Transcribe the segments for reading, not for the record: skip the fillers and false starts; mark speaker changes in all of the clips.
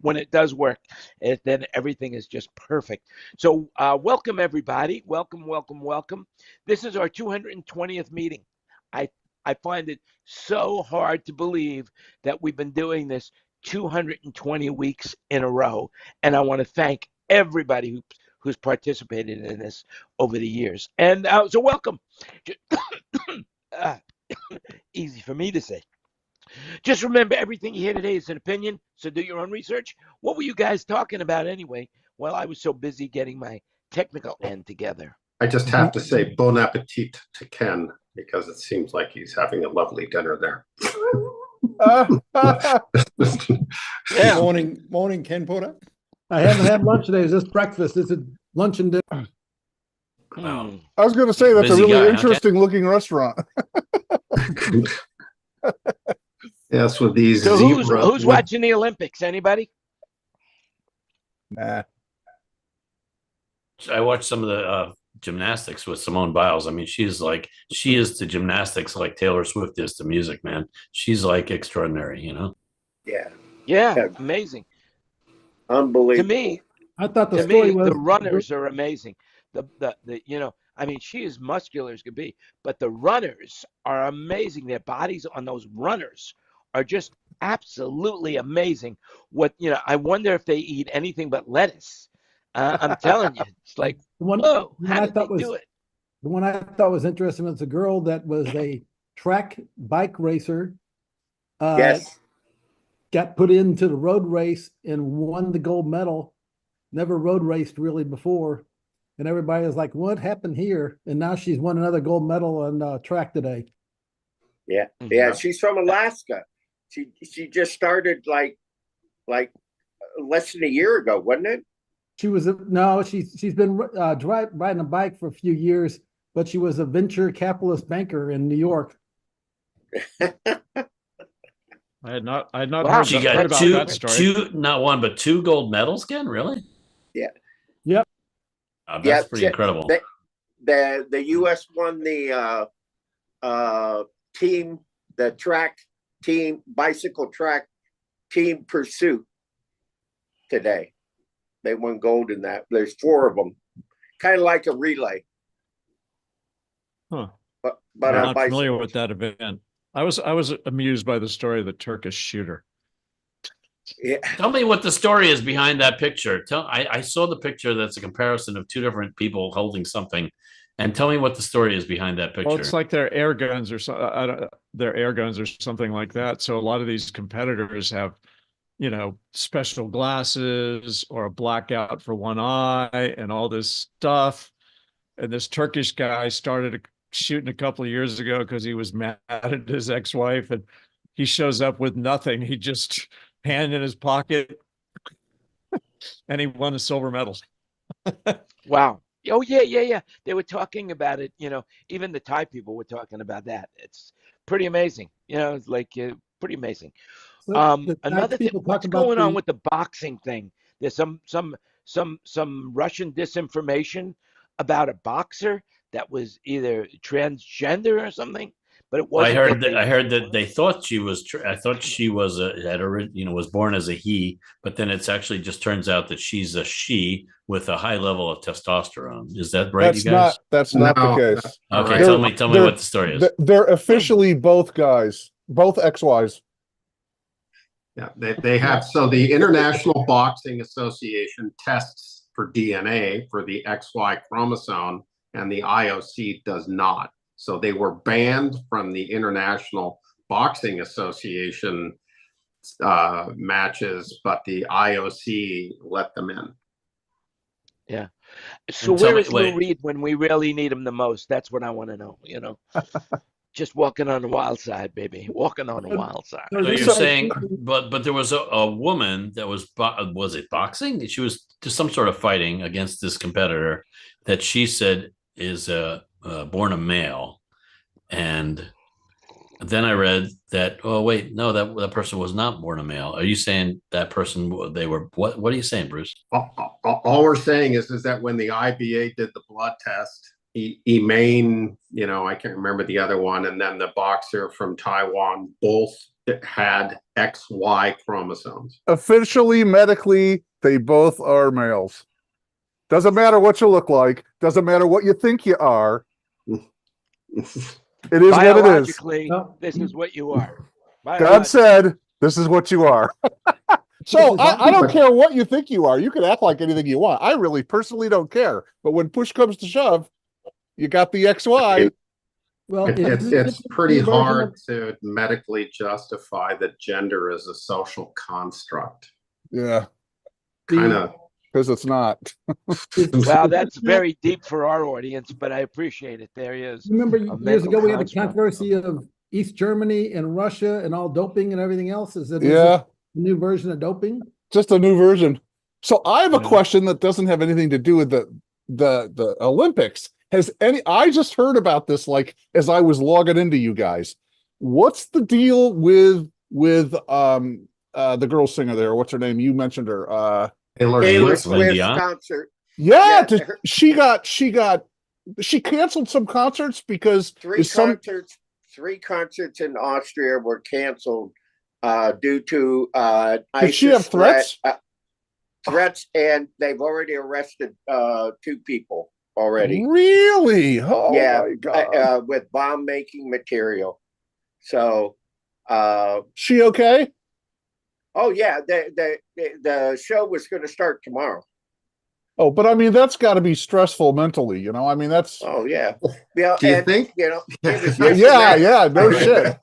Speaker 1: when it does work, then everything is just perfect. So welcome everybody. Welcome. This is our 220th meeting. I I find it so hard to believe that we've been doing this 220 weeks in a row, and I want to thank everybody who's participated in this over the years. And so welcome. uh, Easy for me to say. Just remember, everything you hear today is an opinion, so do your own research. What were you guys talking about anyway? Well, I was so busy getting my technical end together.
Speaker 2: I just have to say bon appetit to Ken, because it seems like he's having a lovely dinner there.
Speaker 3: Yeah. Morning, Ken Porter.
Speaker 4: I haven't had lunch today. It's just breakfast. It's a lunch and dinner.
Speaker 3: Oh.
Speaker 5: I was going to say that's a really
Speaker 3: guy,
Speaker 5: interesting looking restaurant.
Speaker 2: Yes, with these.
Speaker 1: So who's watching the Olympics? Anybody?
Speaker 5: Nah.
Speaker 3: I watched some of the gymnastics with Simone Biles. I mean, she is to gymnastics like Taylor Swift is to music, man. She's like extraordinary, you know?
Speaker 1: Yeah, amazing.
Speaker 6: Unbelievable.
Speaker 1: To me,
Speaker 4: I thought the story was
Speaker 1: the runners are amazing. I mean, she is muscular as could be, but the runners are amazing. Their bodies on those runners are just absolutely amazing. I wonder if they eat anything but lettuce. I'm telling you, it's like, whoa, how did they do it?
Speaker 4: The one I thought was interesting was a girl that was a track bike racer.
Speaker 6: Yes.
Speaker 4: Got put into the road race and won the gold medal. Never road raced really before. And everybody was like, what happened here? And now she's won another gold medal on track today.
Speaker 6: Yeah. Yeah. She's from Alaska. She just started like less than a year ago, wasn't it?
Speaker 4: She's been riding a bike for a few years, but she was a venture capitalist banker in New York.
Speaker 7: I had not heard
Speaker 3: about
Speaker 7: that story.
Speaker 3: Not one, but two gold medals, Ken? Really?
Speaker 6: Yeah.
Speaker 4: Yep.
Speaker 3: That's pretty incredible.
Speaker 6: The U.S. won the bicycle track team pursuit today. They won gold in that. There's 4 of them, kind of like a relay.
Speaker 7: Huh.
Speaker 6: But
Speaker 7: I'm not familiar with that event. I was amused by the story of the Turkish shooter.
Speaker 6: Yeah.
Speaker 3: Tell me what the story is behind that picture. I saw the picture that's a comparison of 2 different people holding something, and tell me what the story is behind that picture.
Speaker 7: Well, it's like their air guns or something like that. So a lot of these competitors have, special glasses or a blackout for one eye and all this stuff. And this Turkish guy started shooting a couple of years ago because he was mad at his ex-wife, and he shows up with nothing. He just hand in his pocket and he won a silver medal.
Speaker 1: Wow. Oh yeah. They were talking about it. Even the Thai people were talking about that. It's pretty amazing. It's like pretty amazing. Another thing, what's going on with the boxing thing? There's some Russian disinformation about a boxer that was either transgender or something, but it wasn't.
Speaker 3: I heard that they thought she was. I thought she was was born as a he, but then it's actually just turns out that she's a she with a high level of testosterone. Is that right, you guys?
Speaker 5: That's not the case.
Speaker 3: Okay, tell me what the story is.
Speaker 5: They're officially both guys, both ex-wives.
Speaker 2: Yeah, they have. So the International Boxing Association tests for DNA for the XY chromosome, and the IOC does not. So they were banned from the International Boxing Association matches, but the IOC let them in.
Speaker 1: Yeah. So where is Lou Reed when we really need him the most? That's what I want to know. Just walking on the wild side, baby. Walking on the wild side.
Speaker 3: So you're saying, but there was a woman that was it boxing? She was just some sort of fighting against this competitor that she said is born a male, and then I read that. Oh wait, no, that person was not born a male. Are you saying that person? They were what? What are you saying, Bruce?
Speaker 2: All we're saying is that when the IBA did the blood test, Emain, I can't remember the other one, and then the boxer from Taiwan, both had XY chromosomes.
Speaker 5: Officially, medically, they both are males. Doesn't matter what you look like. Doesn't matter what you think you are. It is what it is.
Speaker 1: Biologically,
Speaker 4: No.
Speaker 1: this is what you are.
Speaker 5: God said, this is what you are. So I don't care what you think you are. You can act like anything you want. I really personally don't care. But when push comes to shove, you got the XY.
Speaker 4: Well,
Speaker 2: It's pretty hard to medically justify that gender is a social construct.
Speaker 5: Yeah.
Speaker 2: Kind of.
Speaker 5: Because it's not.
Speaker 1: Well, that's very deep for our audience, but I appreciate it. There he is.
Speaker 4: Remember
Speaker 1: A
Speaker 4: years
Speaker 1: mental
Speaker 4: ago we had the
Speaker 1: construct.
Speaker 4: controversy of East Germany and Russia and all doping and everything else. Is it
Speaker 5: Yeah.
Speaker 4: a new version of doping?
Speaker 5: Just a new version. So I have a
Speaker 7: Yeah.
Speaker 5: question that doesn't have anything to do with the Olympics. I just heard about this like as I was logging into you guys. What's the deal with the girl singer there? What's her name? You mentioned her.
Speaker 6: Taylor
Speaker 3: Swift.
Speaker 6: Swift's
Speaker 3: Yeah.
Speaker 6: concert.
Speaker 5: Yeah,
Speaker 6: Yeah,
Speaker 5: she canceled some concerts because
Speaker 6: Three concerts in Austria were canceled due to
Speaker 5: did she have threats?
Speaker 6: Threats, and they've already arrested 2 people already.
Speaker 5: Really? Oh
Speaker 6: Yeah,
Speaker 5: my God.
Speaker 6: with bomb making material. So,
Speaker 5: She okay?
Speaker 6: oh yeah, the show was going to start tomorrow.
Speaker 5: Oh, but I mean that's got to be stressful mentally, you know. I mean that's
Speaker 6: Oh yeah, yeah.
Speaker 2: Do you
Speaker 6: and,
Speaker 2: think?
Speaker 6: it was just
Speaker 5: yeah, no shit.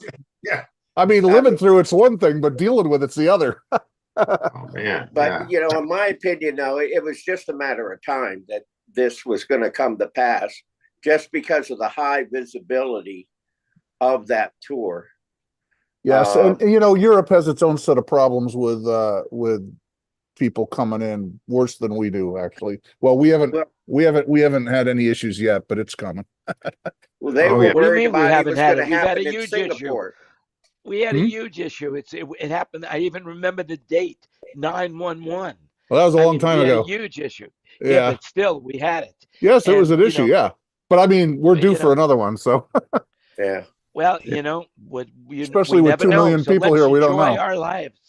Speaker 2: Yeah.
Speaker 5: I mean, living through it's one thing, but dealing with it's the other.
Speaker 2: Oh man.
Speaker 6: But
Speaker 2: yeah.
Speaker 6: in my opinion, though, it was just a matter of time that this was going to come to pass, just because of the high visibility of that tour.
Speaker 5: Yes, and you know, Europe has its own set of problems with people coming in worse than we do, actually. Well, we haven't had any issues yet, but it's coming.
Speaker 6: Well, they
Speaker 2: Oh,
Speaker 6: were
Speaker 2: yeah.
Speaker 1: What do you
Speaker 6: worried
Speaker 1: mean we
Speaker 6: about it
Speaker 1: haven't
Speaker 6: was
Speaker 1: had
Speaker 6: going
Speaker 1: it?
Speaker 6: to
Speaker 1: We've had
Speaker 6: happen
Speaker 1: a
Speaker 6: in
Speaker 1: huge issue.
Speaker 6: Singapore.
Speaker 1: We had a huge issue. It happened. I even remember the date, 9/11.
Speaker 5: Well, that was a long time
Speaker 1: we
Speaker 5: ago.
Speaker 1: had a huge issue.
Speaker 5: Yeah.
Speaker 1: But still, we had it.
Speaker 5: Yes, it was
Speaker 1: And,
Speaker 5: an issue. Yeah, but I mean, we're due for another one, so
Speaker 6: Yeah.
Speaker 1: Well,
Speaker 5: especially
Speaker 1: we
Speaker 5: with
Speaker 1: never
Speaker 5: 2
Speaker 1: know.
Speaker 5: million
Speaker 1: So
Speaker 5: people
Speaker 1: let's
Speaker 5: here, we don't
Speaker 1: enjoy
Speaker 5: know.
Speaker 1: our lives.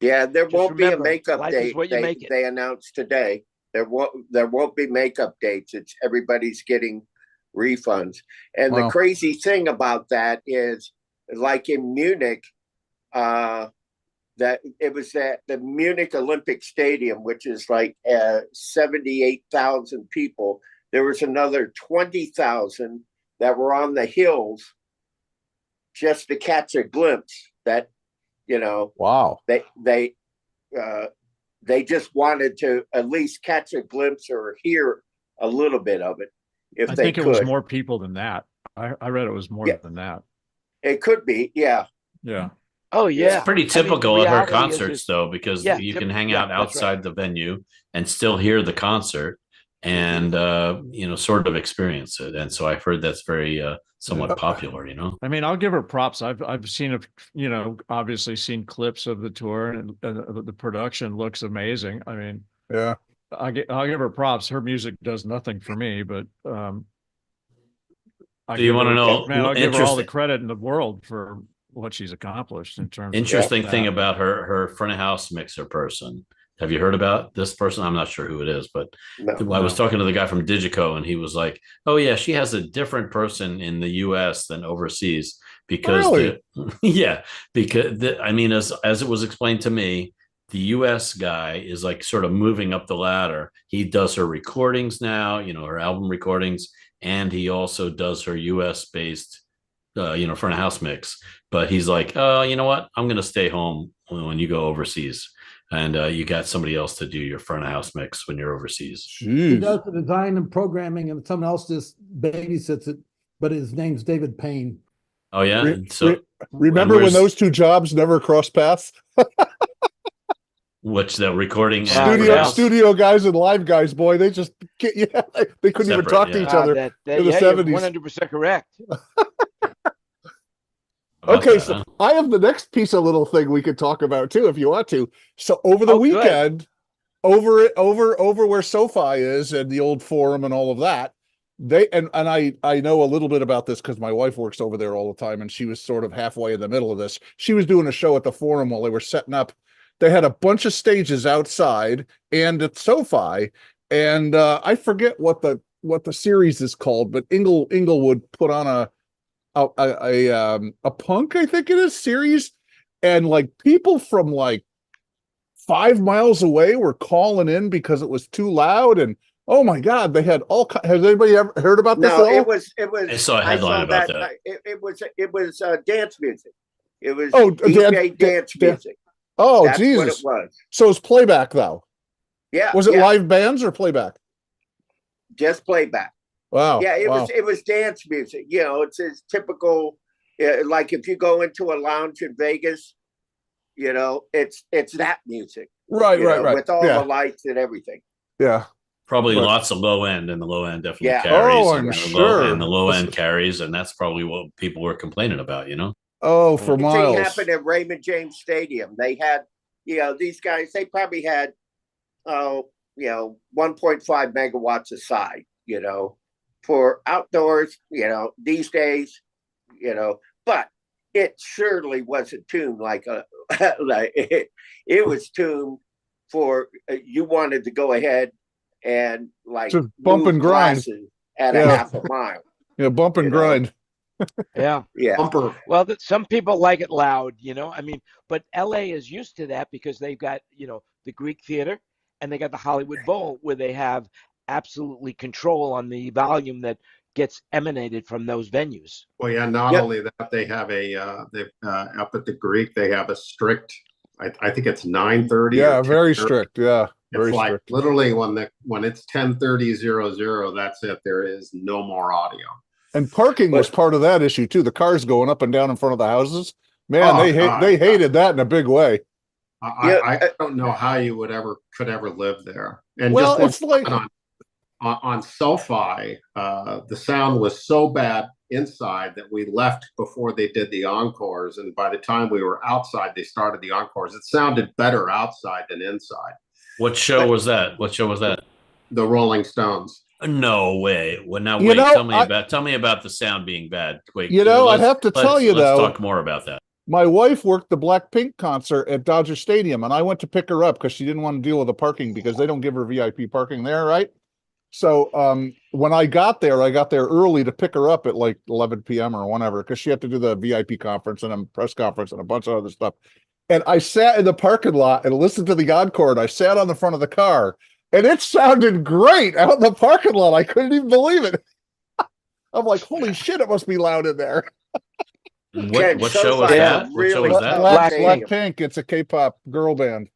Speaker 6: Yeah, there
Speaker 1: Just
Speaker 6: won't be a
Speaker 1: remember,
Speaker 6: makeup
Speaker 1: life is
Speaker 6: date.
Speaker 1: what you make it.
Speaker 6: They announced today. There won't be makeup dates. It's everybody's getting refunds. And
Speaker 5: Wow.
Speaker 6: the crazy thing about that is, like in Munich, that it was at the Munich Olympic Stadium, which is like 78,000 people. There was another 20,000 that were on the hills just to catch a glimpse. That,
Speaker 5: Wow.
Speaker 6: they just wanted to at least catch a glimpse or hear a little bit of it. If
Speaker 7: I
Speaker 6: they
Speaker 7: think
Speaker 6: could.
Speaker 7: it was more people than that. I read it was more than that.
Speaker 6: It could be, yeah.
Speaker 7: Yeah.
Speaker 1: Oh yeah,
Speaker 3: It's pretty typical
Speaker 1: the
Speaker 3: at her
Speaker 1: reality is
Speaker 3: concerts, though, because you can hang out
Speaker 1: that's
Speaker 3: outside
Speaker 1: right.
Speaker 3: the venue and still hear the concert and sort of experience it. And so I've heard that's very somewhat popular.
Speaker 7: I mean, I'll give her props. I've seen obviously seen clips of the tour, and the production looks amazing. I mean,
Speaker 5: Yeah.
Speaker 7: I'll give her props. Her music does nothing for me, but
Speaker 3: Do you want to know?
Speaker 7: man, I'll give her all the
Speaker 3: Interesting,
Speaker 7: cred in the world for what she's accomplished in terms
Speaker 3: interesting
Speaker 7: of
Speaker 3: thing
Speaker 7: that.
Speaker 3: about her front of house mixer person. Have you heard about this person? I'm not sure who it is, but I was talking to the guy from Digico, and he was like, "Oh yeah, she has a different person in the U.S. than overseas because
Speaker 5: Really?
Speaker 3: as it was explained to me, the U.S. guy is like sort of moving up the ladder. He does her recordings now, her album recordings, and he also does her U.S. based, front of house mix. But he's like, oh, you know what? I'm going to stay home when you go overseas. And you got somebody else to do your front of house mix when you're overseas.
Speaker 4: He
Speaker 5: Jeez.
Speaker 4: does the design and programming, and someone else just babysits it. But his name's David Payne.
Speaker 3: Oh yeah.
Speaker 5: Re-
Speaker 3: So
Speaker 5: Remember when those two jobs never crossed paths?
Speaker 3: which the recording
Speaker 5: Studio guys and live guys, boy, they just they couldn't even talk to each other in the 70s.
Speaker 1: 100% correct.
Speaker 5: Okay, so I have the next piece of little thing we could talk about too, if you want to. So over the weekend, over where SoFi is and the old forum and all of that, I know a little bit about this because my wife works over there all the time, and she was sort of halfway in the middle of this. She was doing a show at the Forum while they were setting up. They had a bunch of stages outside and at SoFi, and I forget what the series is called, but Inglewood put on a punk, I think it is, series, and like people from like 5 miles away were calling in because it was too loud. And oh my God, they had all. Has anybody ever heard about this?
Speaker 6: No,
Speaker 5: at all?
Speaker 6: it was.
Speaker 3: I saw a headline about that.
Speaker 6: It was dance music. It was
Speaker 5: DJ
Speaker 6: dance music.
Speaker 5: Oh,
Speaker 6: That's
Speaker 5: Jesus.
Speaker 6: what it was.
Speaker 5: So it's playback though.
Speaker 6: Yeah.
Speaker 5: Was it live bands or playback?
Speaker 6: Just playback.
Speaker 5: Wow.
Speaker 6: Yeah,
Speaker 5: wow.
Speaker 6: it was dance music. You know, it's typical. Like if you go into a lounge in Vegas, you know, it's that music.
Speaker 5: Right.
Speaker 6: With all the lights and everything.
Speaker 5: Yeah.
Speaker 3: Probably lots of low end, and the low end definitely
Speaker 6: Yeah.
Speaker 3: carries.
Speaker 5: Oh, I'm sure.
Speaker 3: And the low end carries, and that's probably what people were complaining about, you know?
Speaker 5: Oh, for
Speaker 6: The
Speaker 5: miles.
Speaker 6: thing happened at Raymond James Stadium. They had, you know, these guys, they probably had, 1.5 megawatts aside, you know, for outdoors, you know, these days, you know, but it surely wasn't tuned like it was tuned for you wanted to go ahead and like
Speaker 5: just bump and grind
Speaker 6: at a half a mile.
Speaker 5: Yeah, bump and grind.
Speaker 1: Yeah.
Speaker 2: Bumper.
Speaker 1: Well, some people like it loud, you know. I mean, but LA is used to that because they've got, you know, the Greek Theater and they got the Hollywood Bowl where they have absolutely control on the volume that gets emanated from those venues.
Speaker 2: Well, yeah, not only that, they have up at the Greek, they have a strict, I think it's 9:30.
Speaker 5: Yeah, very strict. Yeah. Very
Speaker 2: It's like
Speaker 5: strict.
Speaker 2: literally when it's 10:30:00, that's it. There is no more audio.
Speaker 5: And parking was part of that issue too. The cars going up and down in front of the houses. Man, they hated that in a big way.
Speaker 2: I don't know how you could ever live there. And
Speaker 5: well,
Speaker 2: just
Speaker 5: it's like
Speaker 2: on SoFi, the sound was so bad inside that we left before they did the encores. And by the time we were outside, they started the encores. It sounded better outside than inside.
Speaker 3: What show was that?
Speaker 2: The Rolling Stones.
Speaker 3: No way. Well, now
Speaker 5: You
Speaker 3: wait.
Speaker 5: know,
Speaker 3: Tell me about the sound being bad. Wait.
Speaker 5: You know, I'd have to tell you
Speaker 3: let's
Speaker 5: though.
Speaker 3: talk more about that.
Speaker 5: My wife worked the Blackpink concert at Dodger Stadium, and I went to pick her up because she didn't want to deal with the parking because they don't give her VIP parking there, right? So when I got there early to pick her up at like 11 p.m. or whenever because she had to do the VIP conference and a press conference and a bunch of other stuff. And I sat in the parking lot and listened to the encore, and I sat on the front of the car, and it sounded great out in the parking lot. I couldn't even believe it. I'm like, holy shit, it must be loud in there.
Speaker 3: What show was that? What show was that?
Speaker 5: Blackpink. It's a K-pop girl band.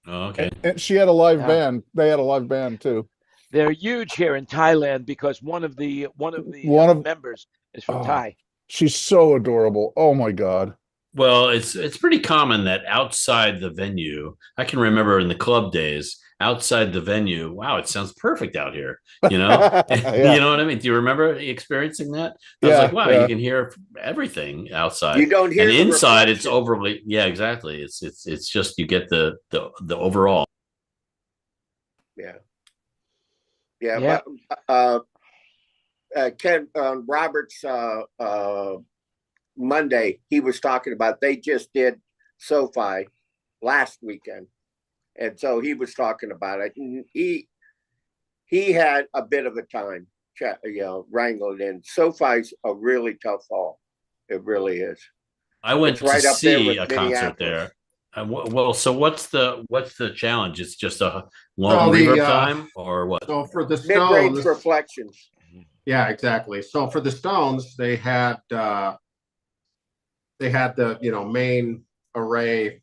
Speaker 3: Oh, okay.
Speaker 5: And she had a live band. They had a live band too.
Speaker 1: They're huge here in Thailand because one of the members is from Thai.
Speaker 5: She's so adorable. Oh my God.
Speaker 3: Well, it's pretty common that outside the venue, I can remember in the club days, outside the venue, wow, it sounds perfect out here. You know,
Speaker 5: Yeah.
Speaker 3: You know what I mean? Do you remember experiencing that? I was like, wow, you can hear everything outside.
Speaker 6: You don't hear
Speaker 3: and
Speaker 6: the
Speaker 3: inside.
Speaker 6: reflection.
Speaker 3: It's overly, yeah, exactly. It's just you get the overall.
Speaker 6: Yeah. But, Ken Roberts Monday, he was talking about they just did SoFi last weekend, and so he was talking about it. And he had a bit of a time, wrangling in. SoFi's a really tough haul. It really is.
Speaker 3: I went
Speaker 6: It's right
Speaker 3: to
Speaker 6: up there
Speaker 3: see
Speaker 6: with
Speaker 3: a concert
Speaker 6: Minneapolis.
Speaker 3: there. Well, so what's the challenge? It's just a long reverb time, or what?
Speaker 2: So for the
Speaker 6: Mid-range
Speaker 2: Stones,
Speaker 6: reflections.
Speaker 2: yeah, exactly. So for the Stones, they had the main array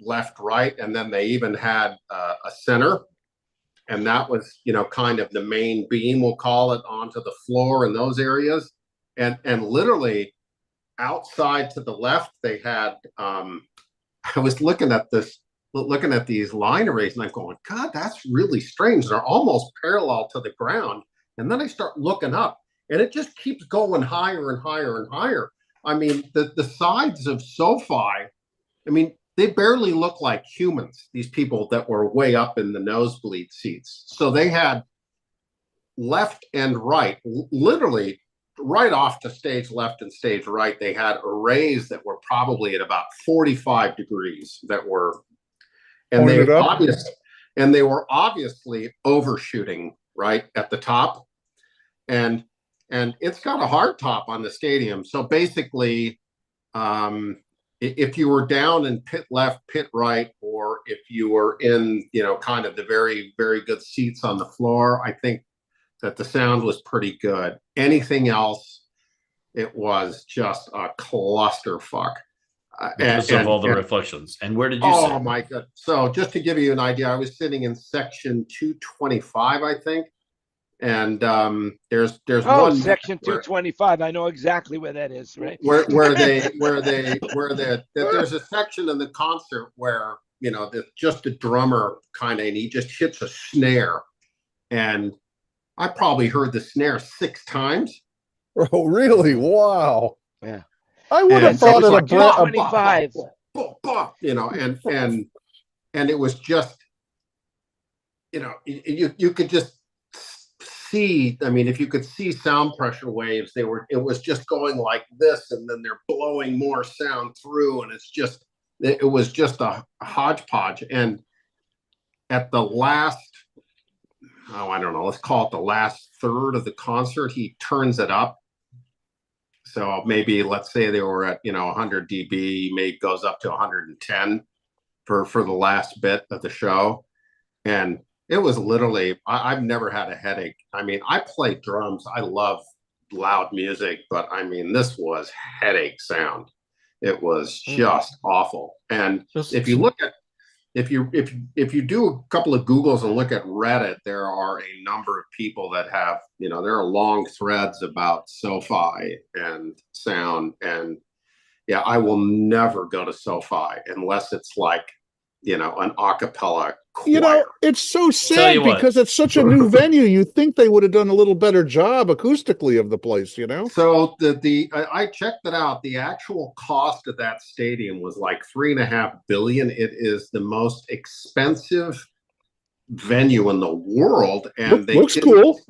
Speaker 2: left, right, and then they even had a center, and that was kind of the main beam, we'll call it, onto the floor in those areas, and literally outside to the left they had I was looking at these line arrays, and I'm going, God, that's really strange. They're almost parallel to the ground. And then I start looking up, and it just keeps going higher and higher and higher. I mean, the sides of SoFi, I mean, they barely look like humans, these people that were way up in the nosebleed seats. So they had left and right, literally right off to stage left and stage right, they had arrays that were probably at about 45 degrees that were, and they were obviously overshooting right at the top, and it's got a hard top on the stadium. So basically, if you were down in pit left, pit right, or if you were in, kind of the very, very good seats on the floor, I think that the sound was pretty good. Anything else, it was just a clusterfuck.
Speaker 3: Because of all the reflections. And where did you sit?
Speaker 2: Oh my God. So just to give you an idea, I was sitting in section 225, I think. And there's one
Speaker 1: section 225. I know exactly where that is, right?
Speaker 2: Where there's a section in the concert where, just the drummer and he just hits a snare, and I probably heard the snare 6 times.
Speaker 5: Oh, really? Wow.
Speaker 1: Yeah.
Speaker 5: I would have thought it
Speaker 1: like 225.
Speaker 2: And it was just, you could just see, if you could see sound pressure waves, it was just going like this, and then they're blowing more sound through, and it was just a hodgepodge. And at the last, I don't know, let's call it the last third of the concert, he turns it up. So maybe, let's say they were at 100 dB, maybe goes up to 110 for the last bit of the show. And it was literally, I've never had a headache. I play drums. I love loud music, but this was headache sound. It was just awful. And if you look at, if you do a couple of Googles and look at Reddit, there are a number of people that have, there are long threads about SoFi and sound. And yeah, I will never go to SoFi unless it's like, an a cappella choir.
Speaker 5: It's so sad because it's such a new venue. You think they would have done a little better job acoustically of the place,
Speaker 2: So I checked it out. The actual cost of that stadium was like $3.5 billion. It is the most expensive venue in the world, and
Speaker 5: looks cool.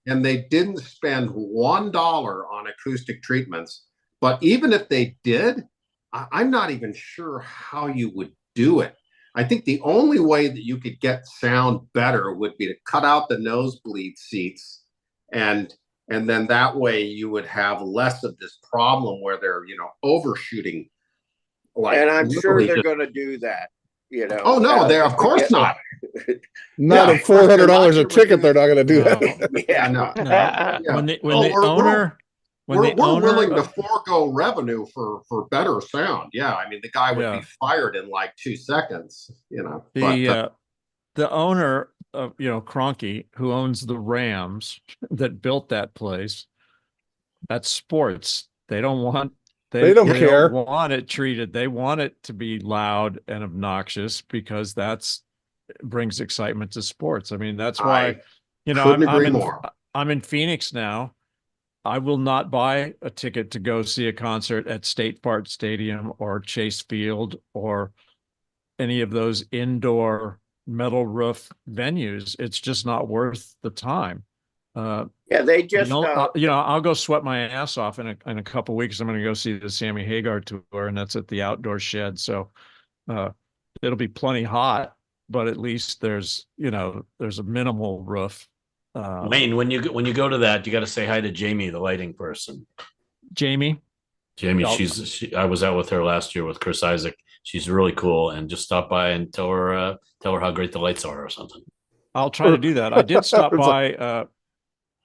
Speaker 2: And they didn't spend $1 on acoustic treatments. But even if they did, I'm not even sure how you would do it. I think the only way that you could get sound better would be to cut out the nosebleed seats, and then that way you would have less of this problem where they're overshooting.
Speaker 6: And I'm sure they're going to do that.
Speaker 2: Oh no, they're of course not.
Speaker 5: Not at $400 a ticket, they're not going to do that.
Speaker 2: Yeah, no.
Speaker 7: We're
Speaker 2: willing to forego revenue for better sound. Yeah, the guy would be fired in like 2 seconds.
Speaker 7: The owner of Kroenke, who owns the Rams that built that place, that's sports. They don't care. Don't want it treated. They want it to be loud and obnoxious because brings excitement to sports. That's why I'm in Phoenix now. I will not buy a ticket to go see a concert at State Farm Stadium or Chase Field or any of those indoor metal roof venues. It's just not worth the time.
Speaker 6: They just
Speaker 7: I'll go sweat my ass off in a couple of weeks. I'm going to go see the Sammy Hagar tour, and that's at the Outdoor Shed. So it'll be plenty hot, but at least there's a minimal roof.
Speaker 3: Wayne, when you go to that, you got to say hi to Jamie, the lighting person.
Speaker 7: Jamie,
Speaker 3: I was out with her last year with Chris Isaac. She's really cool, and just stop by and tell her how great the lights are or something.
Speaker 7: I'll try to do that. I did stop by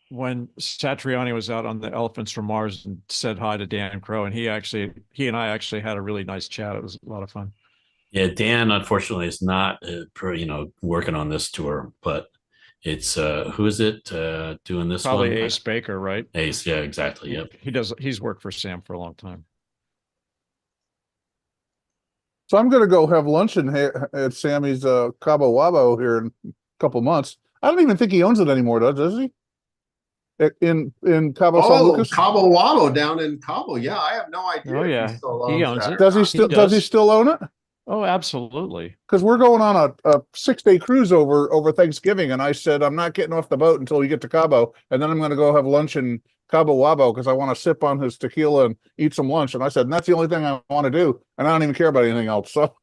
Speaker 7: when Satriani was out on the Elephants from Mars and said hi to Dan Crow, and he and I actually had a really nice chat. It was a lot of fun.
Speaker 3: Yeah, Dan unfortunately is not working on this tour, but it's who is it doing this
Speaker 7: Probably
Speaker 3: one?
Speaker 7: Ace Baker, right?
Speaker 3: Ace, yeah, exactly. Yep.
Speaker 7: He's worked for Sam for a long time.
Speaker 5: So I'm going to go have lunch at Sammy's Cabo Wabo here in a couple months. I don't even think he owns it anymore, does he? In Cabo San Lucas?
Speaker 2: Cabo Wabo down in Cabo. Yeah, I have no idea.
Speaker 7: Oh yeah,
Speaker 2: He still
Speaker 7: owns it.
Speaker 5: Does he still own it?
Speaker 7: Oh, absolutely.
Speaker 5: Because we're going on a 6-day cruise over Thanksgiving, and I said I'm not getting off the boat until we get to Cabo, and then I'm going to go have lunch in Cabo Wabo because I want to sip on his tequila and eat some lunch. And I said, and that's the only thing I want to do, and I don't even care about anything else. So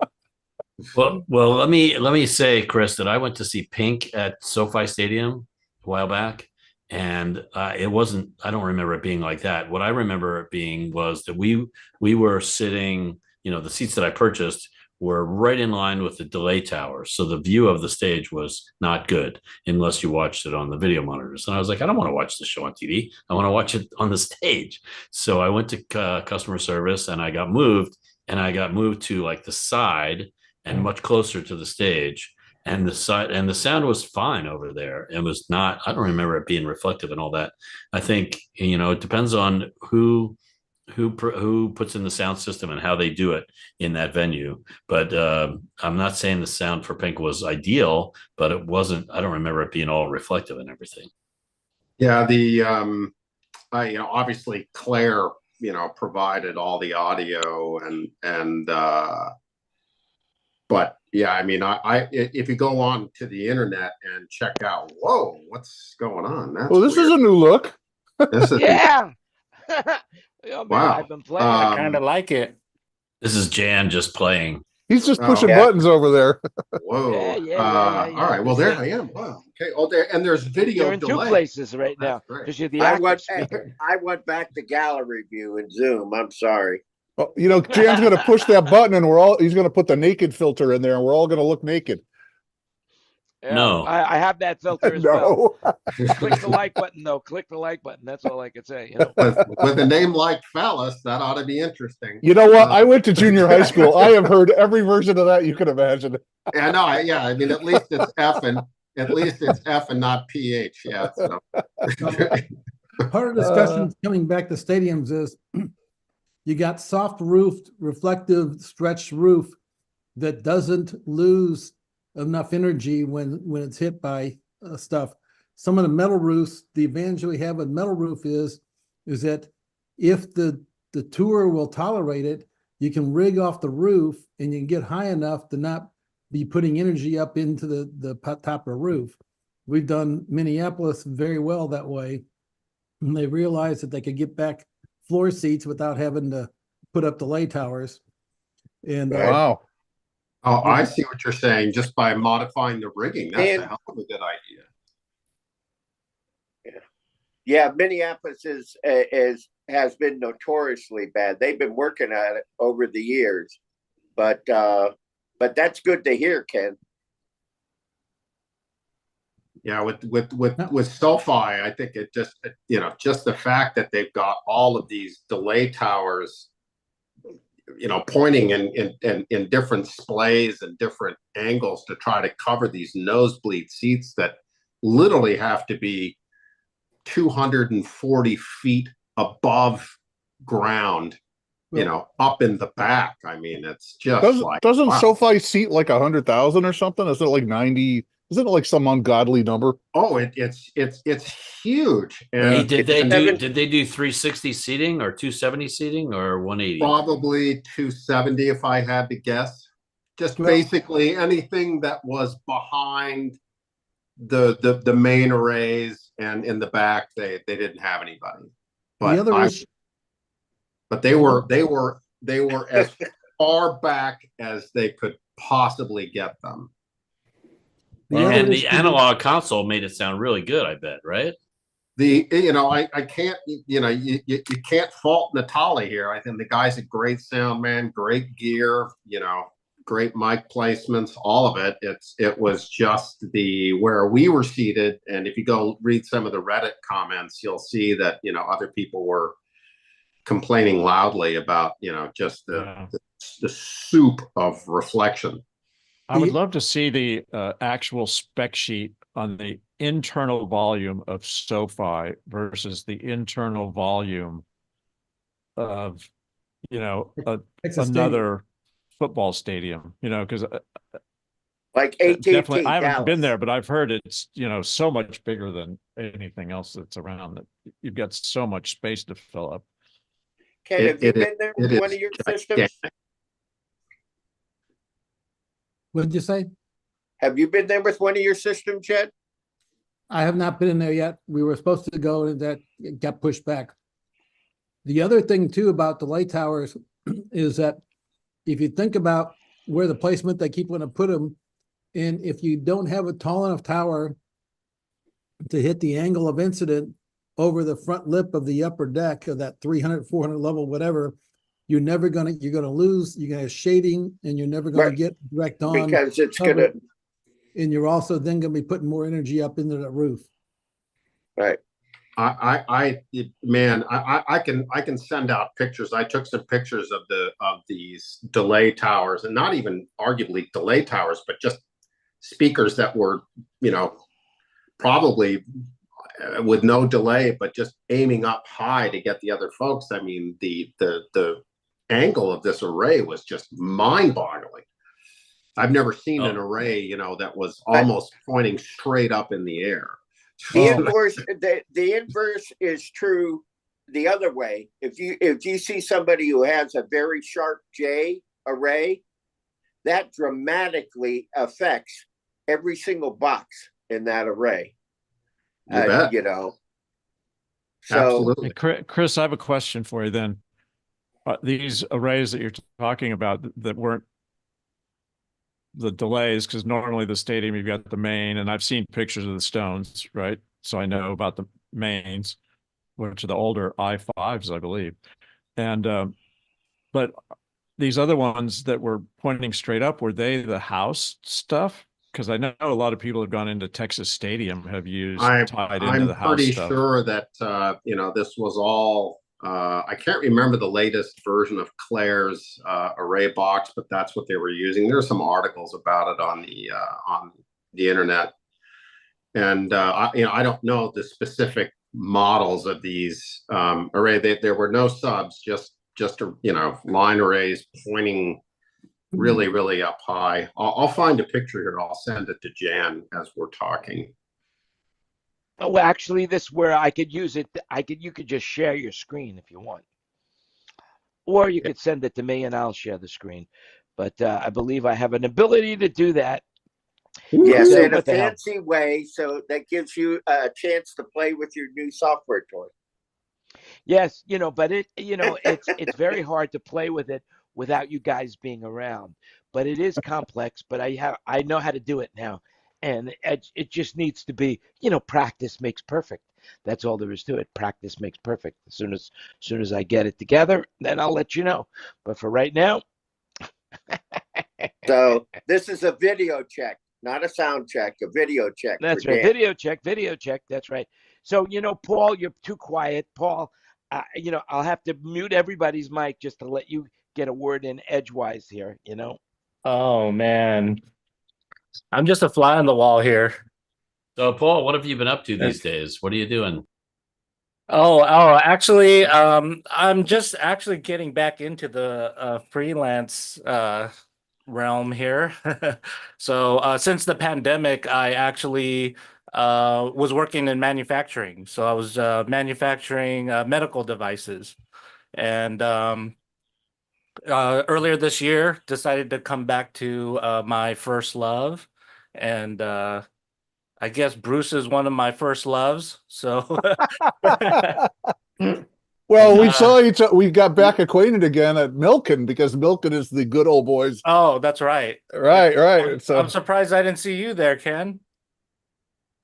Speaker 3: Well, let me say, Chris, that I went to see Pink at SoFi Stadium a while back, and it wasn't. I don't remember it being like that. What I remember it being was that we were sitting. The seats that I purchased were right in line with the delay towers, so the view of the stage was not good unless you watched it on the video monitors. And I was like, I don't want to watch the show on TV. I want to watch it on the stage. So I went to customer service, and I got moved, to like the side and much closer to the stage, and the sound was fine over there. It was not, I don't remember it being reflective and all that. I think it depends on who puts in the sound system and how they do it in that venue. But I'm not saying the sound for Pink was ideal, but it wasn't. I don't remember it being all reflective and everything.
Speaker 2: Yeah, obviously Claire provided all the audio and but yeah, I mean, I if you go on to the internet and check out, whoa, what's going on? That's
Speaker 5: well, this
Speaker 2: weird.
Speaker 5: is a new look.
Speaker 2: This is
Speaker 1: Yeah. Oh, man,
Speaker 2: Wow.
Speaker 1: I've been playing.
Speaker 8: I kind of like it.
Speaker 3: This is Jan just playing.
Speaker 5: He's just
Speaker 2: Oh,
Speaker 5: pushing
Speaker 6: yeah.
Speaker 5: buttons over there.
Speaker 2: whoa.
Speaker 1: Yeah.
Speaker 2: All right. Well, there I am. Wow. Okay. Oh, there's video
Speaker 1: You're in
Speaker 2: delay.
Speaker 1: two places right
Speaker 2: That's
Speaker 1: now
Speaker 2: great.
Speaker 1: because you're the
Speaker 6: I
Speaker 1: active
Speaker 6: went,
Speaker 1: speaker.
Speaker 6: I went back to gallery view in Zoom. I'm sorry.
Speaker 5: Well, Jan's going to push that button, and he's going to put the naked filter in there, and we're all going to look naked.
Speaker 1: Yeah,
Speaker 3: No.
Speaker 1: I have that filter as well.
Speaker 5: No.
Speaker 1: Click the like button, though. Click the like button. That's all I can say.
Speaker 2: With a name like Phallus, that ought to be interesting.
Speaker 5: You know what? I went to junior high school. I have heard every version of that you can imagine.
Speaker 2: Yeah, no, yeah. I mean, at least it's F and not PH. Yeah. So.
Speaker 4: Part of the discussion coming back to stadiums is you got soft roofed, reflective, stretched roof that doesn't lose enough energy when it's hit by stuff. Some of the metal roofs, the advantage we have with metal roof is that if the tour will tolerate it, you can rig off the roof and you can get high enough to not be putting energy up into the top of the roof. We've done Minneapolis very well that way. And they realized that they could get back floor seats without having to put up delay towers. And
Speaker 5: Wow.
Speaker 2: Oh, I see what you're saying. Just by modifying the rigging, that's a hell of a good idea.
Speaker 6: Yeah, Minneapolis has been notoriously bad. They've been working at it over the years, but that's good to hear, Ken.
Speaker 2: Yeah, with SoFi, I think it just just the fact that they've got all of these delay towers, pointing in different splays and different angles to try to cover these nosebleed seats that literally have to be 240 feet above ground, up in the back. I mean, it's just
Speaker 5: doesn't
Speaker 2: wow.
Speaker 5: SoFi seat like 100,000 or something? Is it like 90? Isn't it like some ungodly number?
Speaker 2: Oh, it's huge. And
Speaker 3: Hey, did they do 360 seating or 270 seating or 180?
Speaker 2: Probably 270 if I had to guess. Just basically anything that was behind the main arrays and in the back, they didn't have anybody. But but they were as far back as they could possibly get them.
Speaker 3: And the analog console made it sound really good, I bet, right?
Speaker 2: I can't, you can't fault Natali here. I think the guy's a great sound man, great gear, great mic placements, all of it. It was just where we were seated. And if you go read some of the Reddit comments, you'll see that, other people were complaining loudly about, just the soup of reflection.
Speaker 7: I would love to see the actual spec sheet on the internal volume of SoFi versus the internal volume of, another football stadium, because
Speaker 6: like AT&T,
Speaker 7: definitely I haven't
Speaker 6: Dallas.
Speaker 7: been there, but I've heard it's, so much bigger than anything else that's around. That you've got so much space to fill up.
Speaker 6: Ken, have you been there with one of your systems?
Speaker 4: What did you say?
Speaker 6: Have you been there with one of your systems yet?
Speaker 4: I have not been in there yet. We were supposed to go and that got pushed back. The other thing too about the light towers is that if you think about where the placement they keep going to put them, and if you don't have a tall enough tower to hit the angle of incident over the front lip of the upper deck of that 300, 400 level, whatever, you're going to lose, you're going to have shading, and you're never going to get direct on.
Speaker 6: Because it's going to.
Speaker 4: And you're also then going to be putting more energy up into the roof.
Speaker 6: Right.
Speaker 2: I can send out pictures. I took some pictures of these delay towers, and not even arguably delay towers, but just speakers that were, probably with no delay, but just aiming up high to get the other folks. I mean, the angle of this array was just mind-boggling. I've never seen an array, that was almost pointing straight up in the air.
Speaker 6: The inverse is true the other way. If you see somebody who has a very sharp J array, that dramatically affects every single box in that array. So
Speaker 2: absolutely.
Speaker 7: Hey, Chris, I have a question for you then. These arrays that you're talking about that weren't the delays, because normally the stadium, you've got the main, and I've seen pictures of the stones, right? So I know about the mains, which are the older I5s, I believe. And but these other ones that were pointing straight up, were they the house stuff? Because I know a lot of people have gone into Texas Stadium, have used tied into the house stuff.
Speaker 2: I'm pretty sure that this was all. I can't remember the latest version of Claire's array box, but that's what they were using. There's some articles about it on the internet, and I don't know the specific models of these array. There were no subs, just line arrays pointing really, really up high. I'll find a picture here. I'll send it to Jan as we're talking.
Speaker 1: Oh, actually, this is where I could use it. You could just share your screen if you want, or you could send it to me and I'll share the screen. But I believe I have an ability to do that.
Speaker 6: Yes, in a fancy way, so that gives you a chance to play with your new software toy.
Speaker 1: Yes, but it's very hard to play with it without you guys being around. But it is complex. But I know how to do it now. And it just needs to be, practice makes perfect. That's all there is to it. Practice makes perfect. As soon as I get it together, then I'll let you know. But for right now.
Speaker 6: So this is a video check, not a sound check, a video check.
Speaker 1: That's right. Video check. That's right. So, Paul, you're too quiet. Paul, I'll have to mute everybody's mic just to let you get a word in edgewise here,
Speaker 8: Oh, man. I'm just a fly on the wall here.
Speaker 3: So, Paul, what have you been up to these days? What are you doing?
Speaker 8: Actually, I'm just actually getting back into the freelance realm here. So, since the pandemic, I actually was working in manufacturing. So I was manufacturing medical devices, and earlier this year decided to come back to my first love, and I guess Bruce is one of my first loves. So
Speaker 5: well, we got back acquainted again at Milken, because Milken is the good old boys.
Speaker 8: Oh, that's right.
Speaker 5: Right. So
Speaker 8: I'm surprised I didn't see you there, Ken.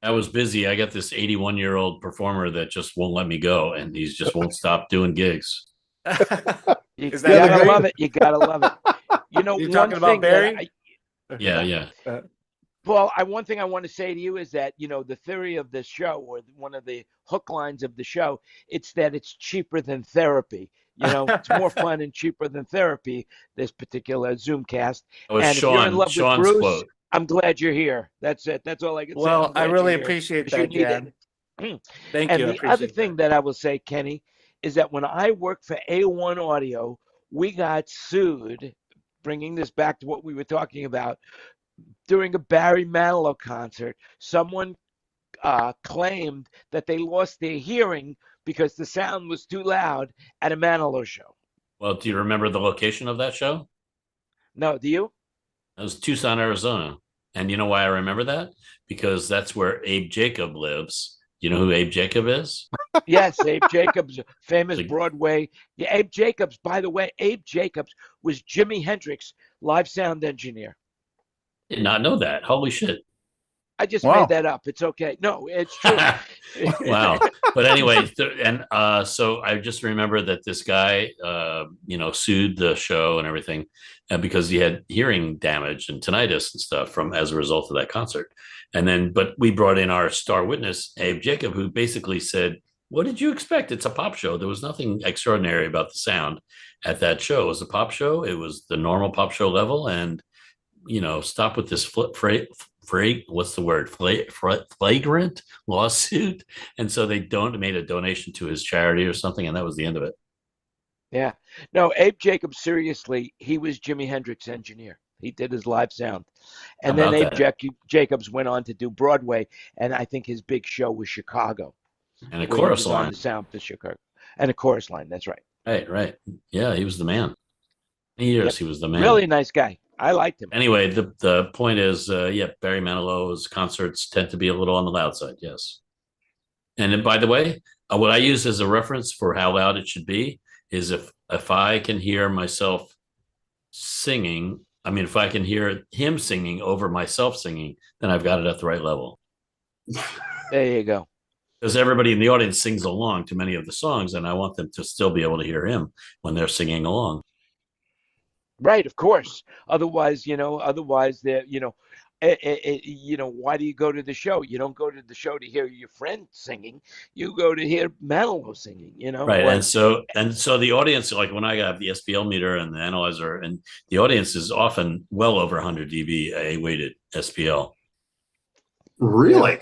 Speaker 3: I was busy. I got this 81-year-old performer that just won't let me go, and he just won't stop doing gigs.
Speaker 1: You gotta love it. You gotta love it.
Speaker 8: You talking about Barry?
Speaker 3: Yeah.
Speaker 1: Well, one thing I want to say to you is that, the theory of this show, or one of the hook lines of the show, it's that it's cheaper than therapy. It's more fun and cheaper than therapy, this particular ZoomCast.
Speaker 3: And
Speaker 1: if you're in love
Speaker 3: Sean's
Speaker 1: with Bruce,
Speaker 3: quote.
Speaker 1: I'm glad you're here. That's it. That's all I can say.
Speaker 8: Well, I really appreciate that, Jan. Thank you.
Speaker 1: And the other thing that I will say, Kenny, is that when I worked for A1 Audio, we got sued, bringing this back to what we were talking about, during a Barry Manilow concert. Someone claimed that they lost their hearing because the sound was too loud at a Manilow show.
Speaker 3: Well, do you remember the location of that show?
Speaker 1: No, do you?
Speaker 3: That was Tucson, Arizona. And you know why I remember that? Because that's where Abe Jacob lives. You know who Abe Jacob is?
Speaker 1: Yes, Abe Jacobs, famous
Speaker 3: Like-
Speaker 1: Broadway. Yeah, Abe Jacobs, by the way, Abe Jacobs was Jimi Hendrix' live sound engineer.
Speaker 3: Did not know that. Holy shit.
Speaker 1: I just
Speaker 5: Wow.
Speaker 1: made that up. It's okay. No, it's true.
Speaker 3: Wow. But anyway, so I just remember that this guy, sued the show and everything because he had hearing damage and tinnitus and stuff from as a result of that concert. And then, but we brought in our star witness, Abe Jacob, who basically said, what did you expect? It's a pop show. There was nothing extraordinary about the sound at that show. It was a pop show. It was the normal pop show level. And, stop with this flagrant lawsuit. And so they made a donation to his charity or something. And that was the end of it.
Speaker 1: Yeah. No, Abe Jacobs, seriously, he was Jimi Hendrix' engineer. He did his live sound. And then Abe Jacobs went on to do Broadway. And I think his big show was Chicago.
Speaker 3: And a chorus line.
Speaker 1: The sound for Chicago. And a chorus line. That's right.
Speaker 3: Right. Yeah, he was the man. He was the man.
Speaker 1: Really nice guy. I liked him.
Speaker 3: Anyway, the point is, Barry Manilow's concerts tend to be a little on the loud side, yes. And then, by the way, what I use as a reference for how loud it should be is if I can hear myself singing, if I can hear him singing over myself singing, then I've got it at the right level.
Speaker 1: There you go.
Speaker 3: Because everybody in the audience sings along to many of the songs, and I want them to still be able to hear him when they're singing along.
Speaker 1: Right, of course. Otherwise, they're, why do you go to the show? You don't go to the show to hear your friend singing. You go to hear Manilow singing, Right.
Speaker 3: And so the audience, like when I have the SPL meter and the analyzer, and the audience is often well over 100 dB weighted SPL.
Speaker 2: Really?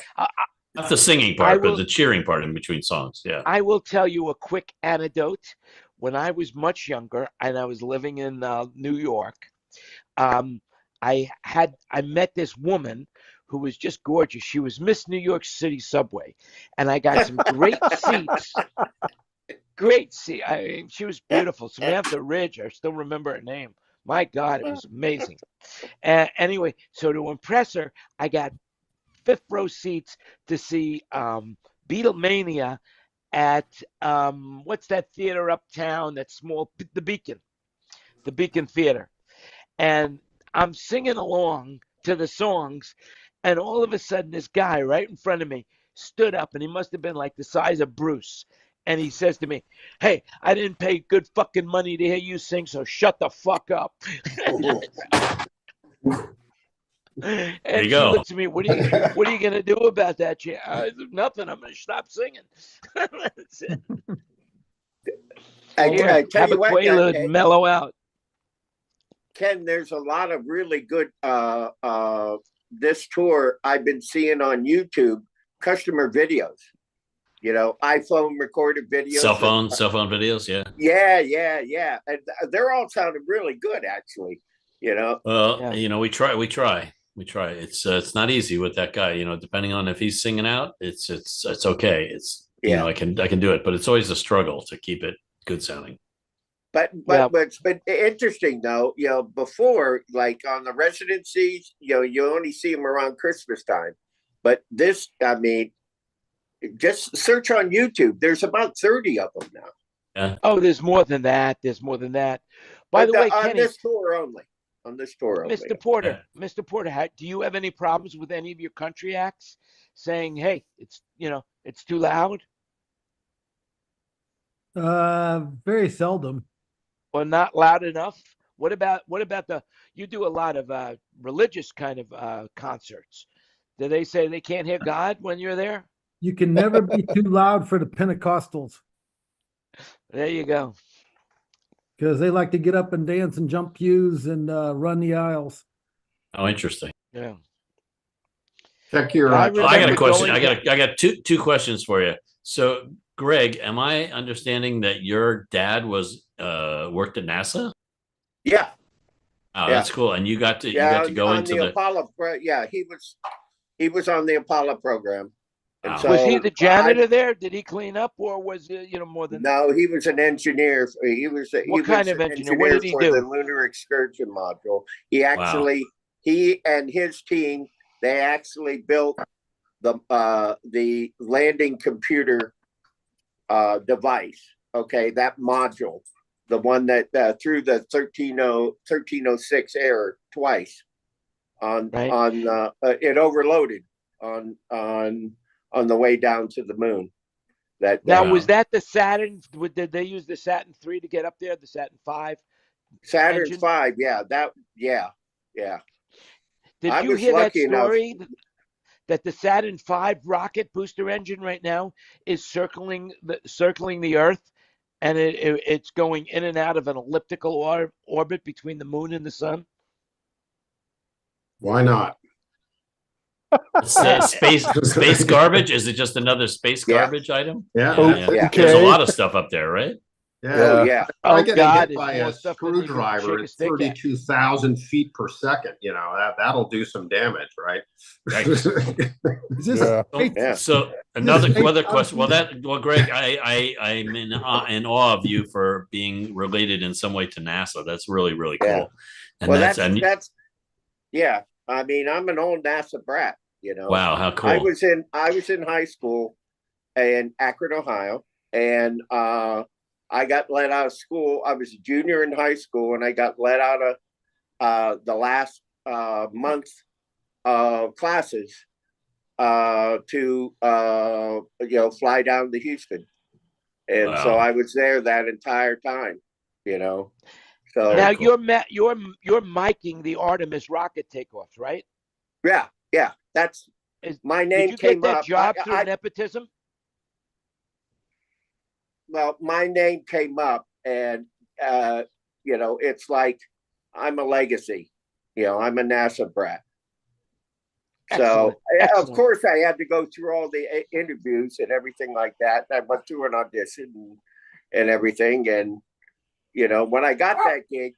Speaker 3: Not the singing part, but the cheering part in between songs. Yeah.
Speaker 1: I will tell you a quick anecdote. When I was much younger and I was living in New York, I met this woman who was just gorgeous. She was Miss New York City Subway, and I got some great seats. Great seat. She was beautiful. Samantha Ridge. I still remember her name. My God, it was amazing. Anyway, so to impress her, I got fifth row seats to see Beatlemania at what's that theater uptown, that small, the Beacon Theater. And I'm singing along to the songs, and all of a sudden this guy right in front of me stood up, and he must have been like the size of Bruce, and he says to me, "Hey, I didn't pay good fucking money to hear you sing, so shut the fuck up." And she looks at me, what are you gonna do about that? Nothing. I'm gonna stop singing. That's it.
Speaker 6: I tell you what,
Speaker 1: Quaalude and mellow out.
Speaker 6: Ken, there's a lot of really good this tour I've been seeing on YouTube, customer videos. iPhone recorded videos.
Speaker 3: Cell phone videos, yeah.
Speaker 6: Yeah. And they're all sounding really good, actually.
Speaker 3: Well, yeah. We try. It's not easy with that guy, depending on if he's singing out, it's okay. It's, I can do it, but it's always a struggle to keep it good sounding.
Speaker 6: But it's been interesting though, before, like on the residencies, you only see them around Christmas time, but this, just search on YouTube. There's about 30 of them now.
Speaker 3: Yeah.
Speaker 1: Oh, there's more than that. By the way,
Speaker 6: on
Speaker 1: Kenny,
Speaker 6: this tour only.
Speaker 1: Mr. Porter, do you have any problems with any of your country acts saying, "Hey, it's too loud"?
Speaker 4: Very seldom.
Speaker 1: Or not loud enough? What about you do a lot of religious kind of concerts? Do they say they can't hear God when you're there?
Speaker 4: You can never be too loud for the Pentecostals.
Speaker 1: There you go.
Speaker 4: Because they like to get up and dance and jump pews and run the aisles.
Speaker 3: Oh, interesting.
Speaker 1: Yeah.
Speaker 2: Check your.
Speaker 3: I got a question. I got two questions for you. So, Greg, am I understanding that your dad was worked at NASA?
Speaker 6: Yeah.
Speaker 3: Oh, that's cool. And you got to go into the
Speaker 6: Apollo. Yeah, he was on the Apollo program.
Speaker 3: Wow.
Speaker 6: So
Speaker 1: was he the janitor there? Did he clean up, or was it more than?
Speaker 6: No, he was an engineer. What
Speaker 1: kind of engineer? What did he do?
Speaker 6: For the lunar excursion module. He actually he and his team, they actually built the landing computer device. Okay, that module, the one that threw the 1306 error twice on it overloaded on the way down to the moon.
Speaker 1: Now, was that the Saturn? Did they use the Saturn III to get up there? The Saturn V?
Speaker 6: Saturn
Speaker 1: engine?
Speaker 6: V, yeah.
Speaker 1: Did you hear that story that the Saturn V rocket booster engine right now is circling the Earth, and it's going in and out of an elliptical orbit between the moon and the sun?
Speaker 2: Why not?
Speaker 3: Space garbage? Is it just another space garbage item?
Speaker 2: Yeah.
Speaker 3: There's a lot of stuff up there, right?
Speaker 2: Yeah.
Speaker 6: Oh, yeah.
Speaker 2: I get
Speaker 1: God,
Speaker 2: hit by
Speaker 1: it's more
Speaker 2: a
Speaker 1: stuff than you can
Speaker 2: screwdriver
Speaker 1: shake a
Speaker 2: at
Speaker 1: stick at.
Speaker 2: 32,000 feet per second. You know, that'll do some damage, right?
Speaker 3: Right.
Speaker 4: Is this
Speaker 6: Yeah.
Speaker 3: So another question. Well, Greg, I'm in awe of you for being related in some way to NASA. That's really, really cool.
Speaker 6: Yeah.
Speaker 3: And
Speaker 6: Well, that's yeah. I mean, I'm an old NASA brat. You know.
Speaker 3: Wow, how cool!
Speaker 6: I was in high school in Akron, Ohio, and I got let out of school. I was a junior in high school, and I got let out of the last month of classes to fly down to Houston, and so I was there that entire time. You know, so
Speaker 1: now you're miking the Artemis rocket takeoffs, right?
Speaker 6: Yeah. That's my name.
Speaker 1: Did you
Speaker 6: came
Speaker 1: get that
Speaker 6: up.
Speaker 1: job through nepotism?
Speaker 6: Well, my name came up, and it's like I'm a legacy. You know, I'm a NASA brat.
Speaker 1: Excellent.
Speaker 6: So, of course, I had to go through all the interviews and everything like that. I went through an audition and everything. And, you know, when I got that gig,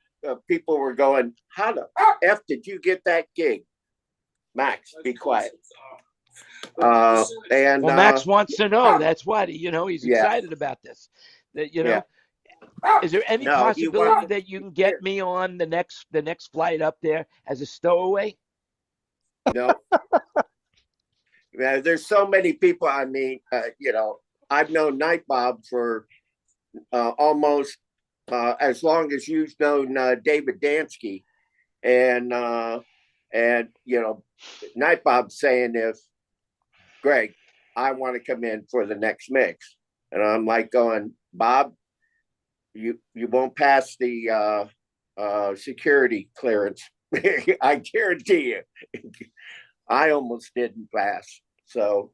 Speaker 6: people were going, how the F did you get that gig? Max, be quiet.
Speaker 1: Max wants to know. That's what he's excited about this. Is there any possibility that you can get me on the next flight up there as a stowaway?
Speaker 6: No. There's so many people. I mean, I've known Night Bob for almost as long as you've known David Dansky, and Night Bob's saying, if Greg, I want to come in for the next mix, and I'm like going, Bob, you won't pass the security clearance. I guarantee you. I almost didn't pass. So,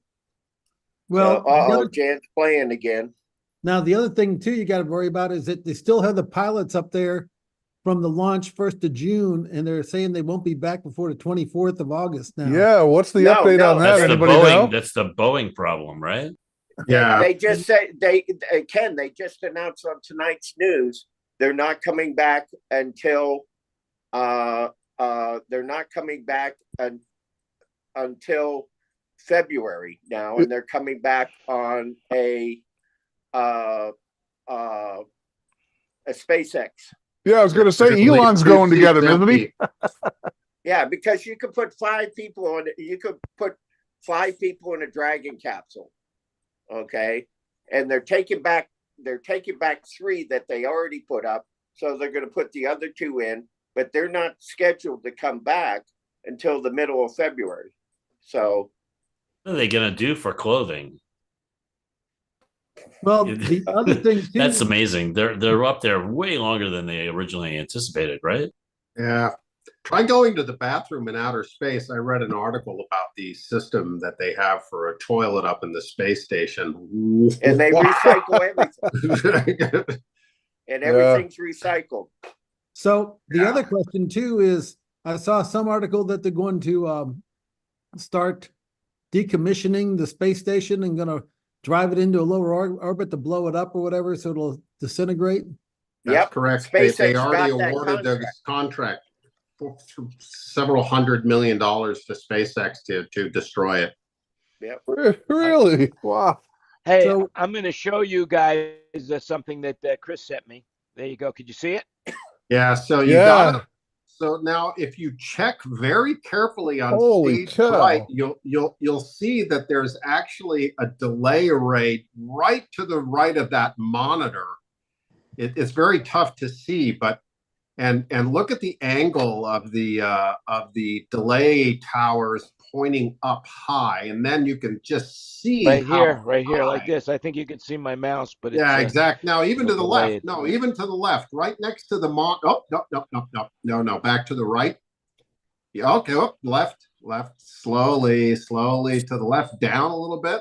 Speaker 6: Jan's playing again.
Speaker 4: Now, the other thing too you got to worry about is that they still have the pilots up there from the launch 1st of June, and they're saying they won't be back before the 24th of August now.
Speaker 5: Yeah, what's the update on that? Anybody know?
Speaker 3: That's the Boeing problem, right?
Speaker 2: Yeah.
Speaker 6: They just say they just announced on tonight's news they're not coming back until until February now, and they're coming back on a SpaceX.
Speaker 5: Yeah, I was going to say Elon's going to get him, isn't he?
Speaker 6: Yeah, because you could put 5 people on. You could put 5 people in a Dragon capsule, okay, and they're taking back 3 that they already put up, so they're going to put the other 2 in, but they're not scheduled to come back until the middle of February. So,
Speaker 3: what are they going to do for clothing?
Speaker 4: Well, the other thing too,
Speaker 3: that's amazing. They're up there way longer than they originally anticipated, right?
Speaker 2: Yeah. Try going to the bathroom in outer space. I read an article about the system that they have for a toilet up in the space station.
Speaker 6: And they recycle everything. And everything's recycled.
Speaker 4: So the other question too is, I saw some article that they're going to start decommissioning the space station and going to drive it into a lower orbit to blow it up or whatever, so it'll disintegrate.
Speaker 2: That's correct. They already awarded the contract for several $100 million to SpaceX to destroy it.
Speaker 6: Yep.
Speaker 5: Really? Wow.
Speaker 1: Hey, so, I'm going to show you guys something that Chris sent me. There you go. Could you see it?
Speaker 2: Yeah. So So now if you check very carefully on
Speaker 5: Holy
Speaker 2: stage
Speaker 5: cow.
Speaker 2: right, you'll see that there's actually a delay array right to the right of that monitor. It's very tough to see, but and look at the angle of the delay towers pointing up high, and then you can just see
Speaker 1: Right
Speaker 2: how
Speaker 1: here, right here, like
Speaker 2: high.
Speaker 1: this. I think you can see my mouse, but it's
Speaker 2: Yeah, exact. Now, even to the left.
Speaker 1: delayed.
Speaker 2: No, even to the left, right next to the Oh, no. Back to the right. Yeah, okay. Oh, left. Slowly to the left. Down a little bit.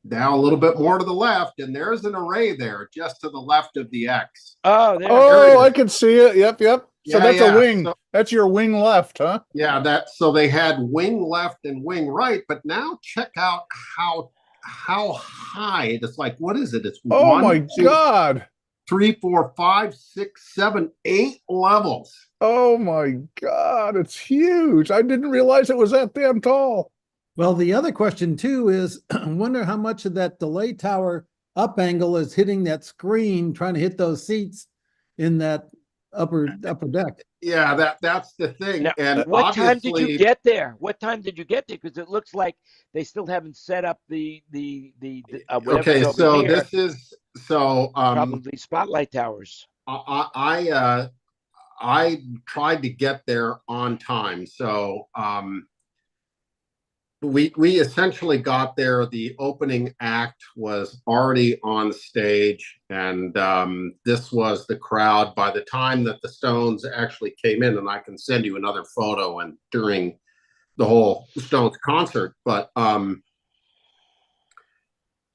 Speaker 2: Down a little bit more to the left, and there's an array there just to the left of the X.
Speaker 1: Oh, there.
Speaker 5: Oh, I can see it. Yep. So
Speaker 2: Yeah,
Speaker 5: that's
Speaker 2: yeah.
Speaker 5: a wing.
Speaker 2: So-
Speaker 5: That's your wing left, huh?
Speaker 2: Yeah, so they had wing left and wing right, but now check out how high it's like. What is it? It's
Speaker 5: Oh
Speaker 2: one,
Speaker 5: my
Speaker 2: two,
Speaker 5: God.
Speaker 2: 3, 4, 5, 6, 7, 8 levels.
Speaker 5: Oh my God. It's huge. I didn't realize it was that damn tall.
Speaker 4: Well, the other question too is, I wonder how much of that delay tower up angle is hitting that screen, trying to hit those seats in that upper deck.
Speaker 2: Yeah, that's the thing.
Speaker 1: Now,
Speaker 2: and
Speaker 1: what time did you
Speaker 2: obviously-
Speaker 1: get there? What time did you get there? Because it looks like they still haven't set up the whatever's
Speaker 2: Okay,
Speaker 1: over
Speaker 2: so
Speaker 1: here.
Speaker 2: this is
Speaker 1: Probably spotlight towers.
Speaker 2: I tried to get there on time. So we essentially got there. The opening act was already on stage, and this was the crowd by the time that the Stones actually came in. And I can send you another photo and during the whole Stones concert, but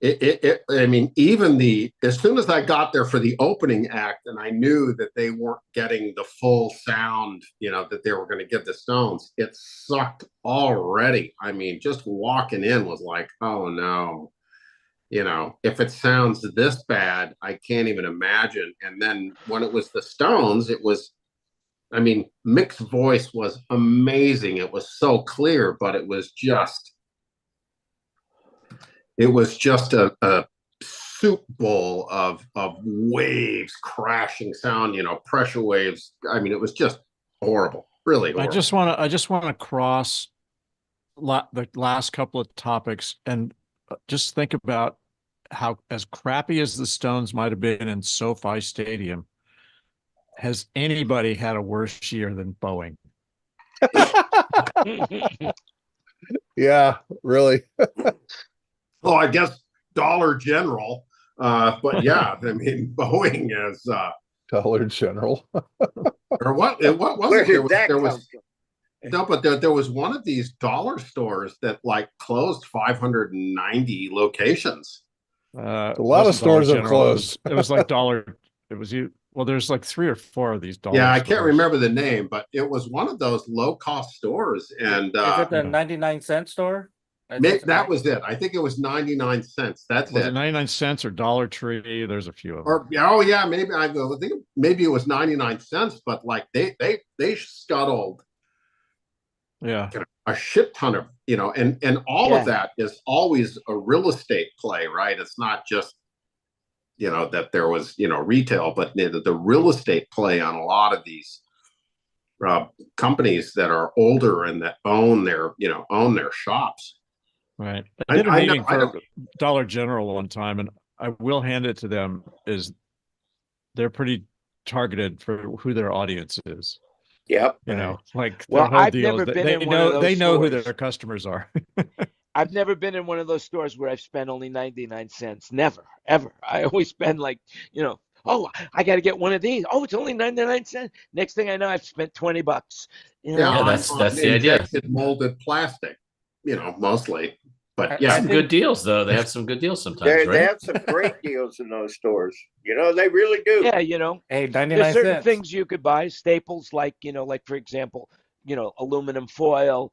Speaker 2: I mean, even as soon as I got there for the opening act, and I knew that they weren't getting the full sound, that they were going to get the Stones, it sucked already. I mean, just walking in was like, oh no, if it sounds this bad, I can't even imagine. And then when it was the Stones, I mean, Mick's voice was amazing. It was so clear, but it was just a soup bowl of waves, crashing sound, pressure waves. I mean, it was just horrible, really horrible.
Speaker 7: I just want to cross the last couple of topics and just think about how, as crappy as the Stones might have been in SoFi Stadium, has anybody had a worse year than Boeing?
Speaker 5: Yeah, really.
Speaker 2: Oh, I guess Dollar General. But yeah, I mean, Boeing is
Speaker 5: Dollar General.
Speaker 2: or what was
Speaker 6: Where
Speaker 2: it?
Speaker 6: did that come from?
Speaker 2: No, but there was one of these dollar stores that like closed 590 locations.
Speaker 5: A lot of stores have closed.
Speaker 7: It was like dollar. It was you. Well, there's like 3 or 4 of these dollar.
Speaker 2: Yeah, I
Speaker 7: stores.
Speaker 2: can't remember the name, but it was one of those low cost stores. And
Speaker 8: Is it the 99-cent store?
Speaker 2: that was it. I think it was 99 cents. That's
Speaker 7: Was
Speaker 2: it.
Speaker 7: it 99 cents or Dollar Tree? There's a few of them.
Speaker 2: Or oh yeah, maybe I think maybe it was 99 cents, but like they scuttled
Speaker 7: Yeah.
Speaker 2: a shit ton of, and all of that is always a real estate play, right? It's not just that there was retail, but the real estate play on a lot of these companies that are older and that own their shops.
Speaker 7: Right. I did a meeting for Dollar General one time, and I will hand it to them, is they're pretty targeted for who their audience is.
Speaker 6: Yep.
Speaker 7: Like
Speaker 1: Well,
Speaker 7: their whole
Speaker 1: I've
Speaker 7: deal
Speaker 1: never
Speaker 7: is that
Speaker 1: been
Speaker 7: they
Speaker 1: in one of
Speaker 7: know
Speaker 1: those
Speaker 7: they know who
Speaker 1: stores.
Speaker 7: their customers are.
Speaker 1: I've never been in one of those stores where I've spent only 99 cents. Never, ever. I always spend like, oh, I got to get one of these. Oh, it's only 99 cents. Next thing I know, I've spent $20.
Speaker 3: Yeah, that's the idea.
Speaker 2: Injected molded plastic, mostly. But
Speaker 3: Yeah,
Speaker 2: yeah,
Speaker 3: some good deals though. They have some good deals sometimes,
Speaker 6: They
Speaker 3: right?
Speaker 6: have some great deals in those stores. They really do.
Speaker 1: Yeah,
Speaker 8: Hey, 99
Speaker 1: there's certain
Speaker 8: cents.
Speaker 1: things you could buy, staples like, like for example, aluminum foil,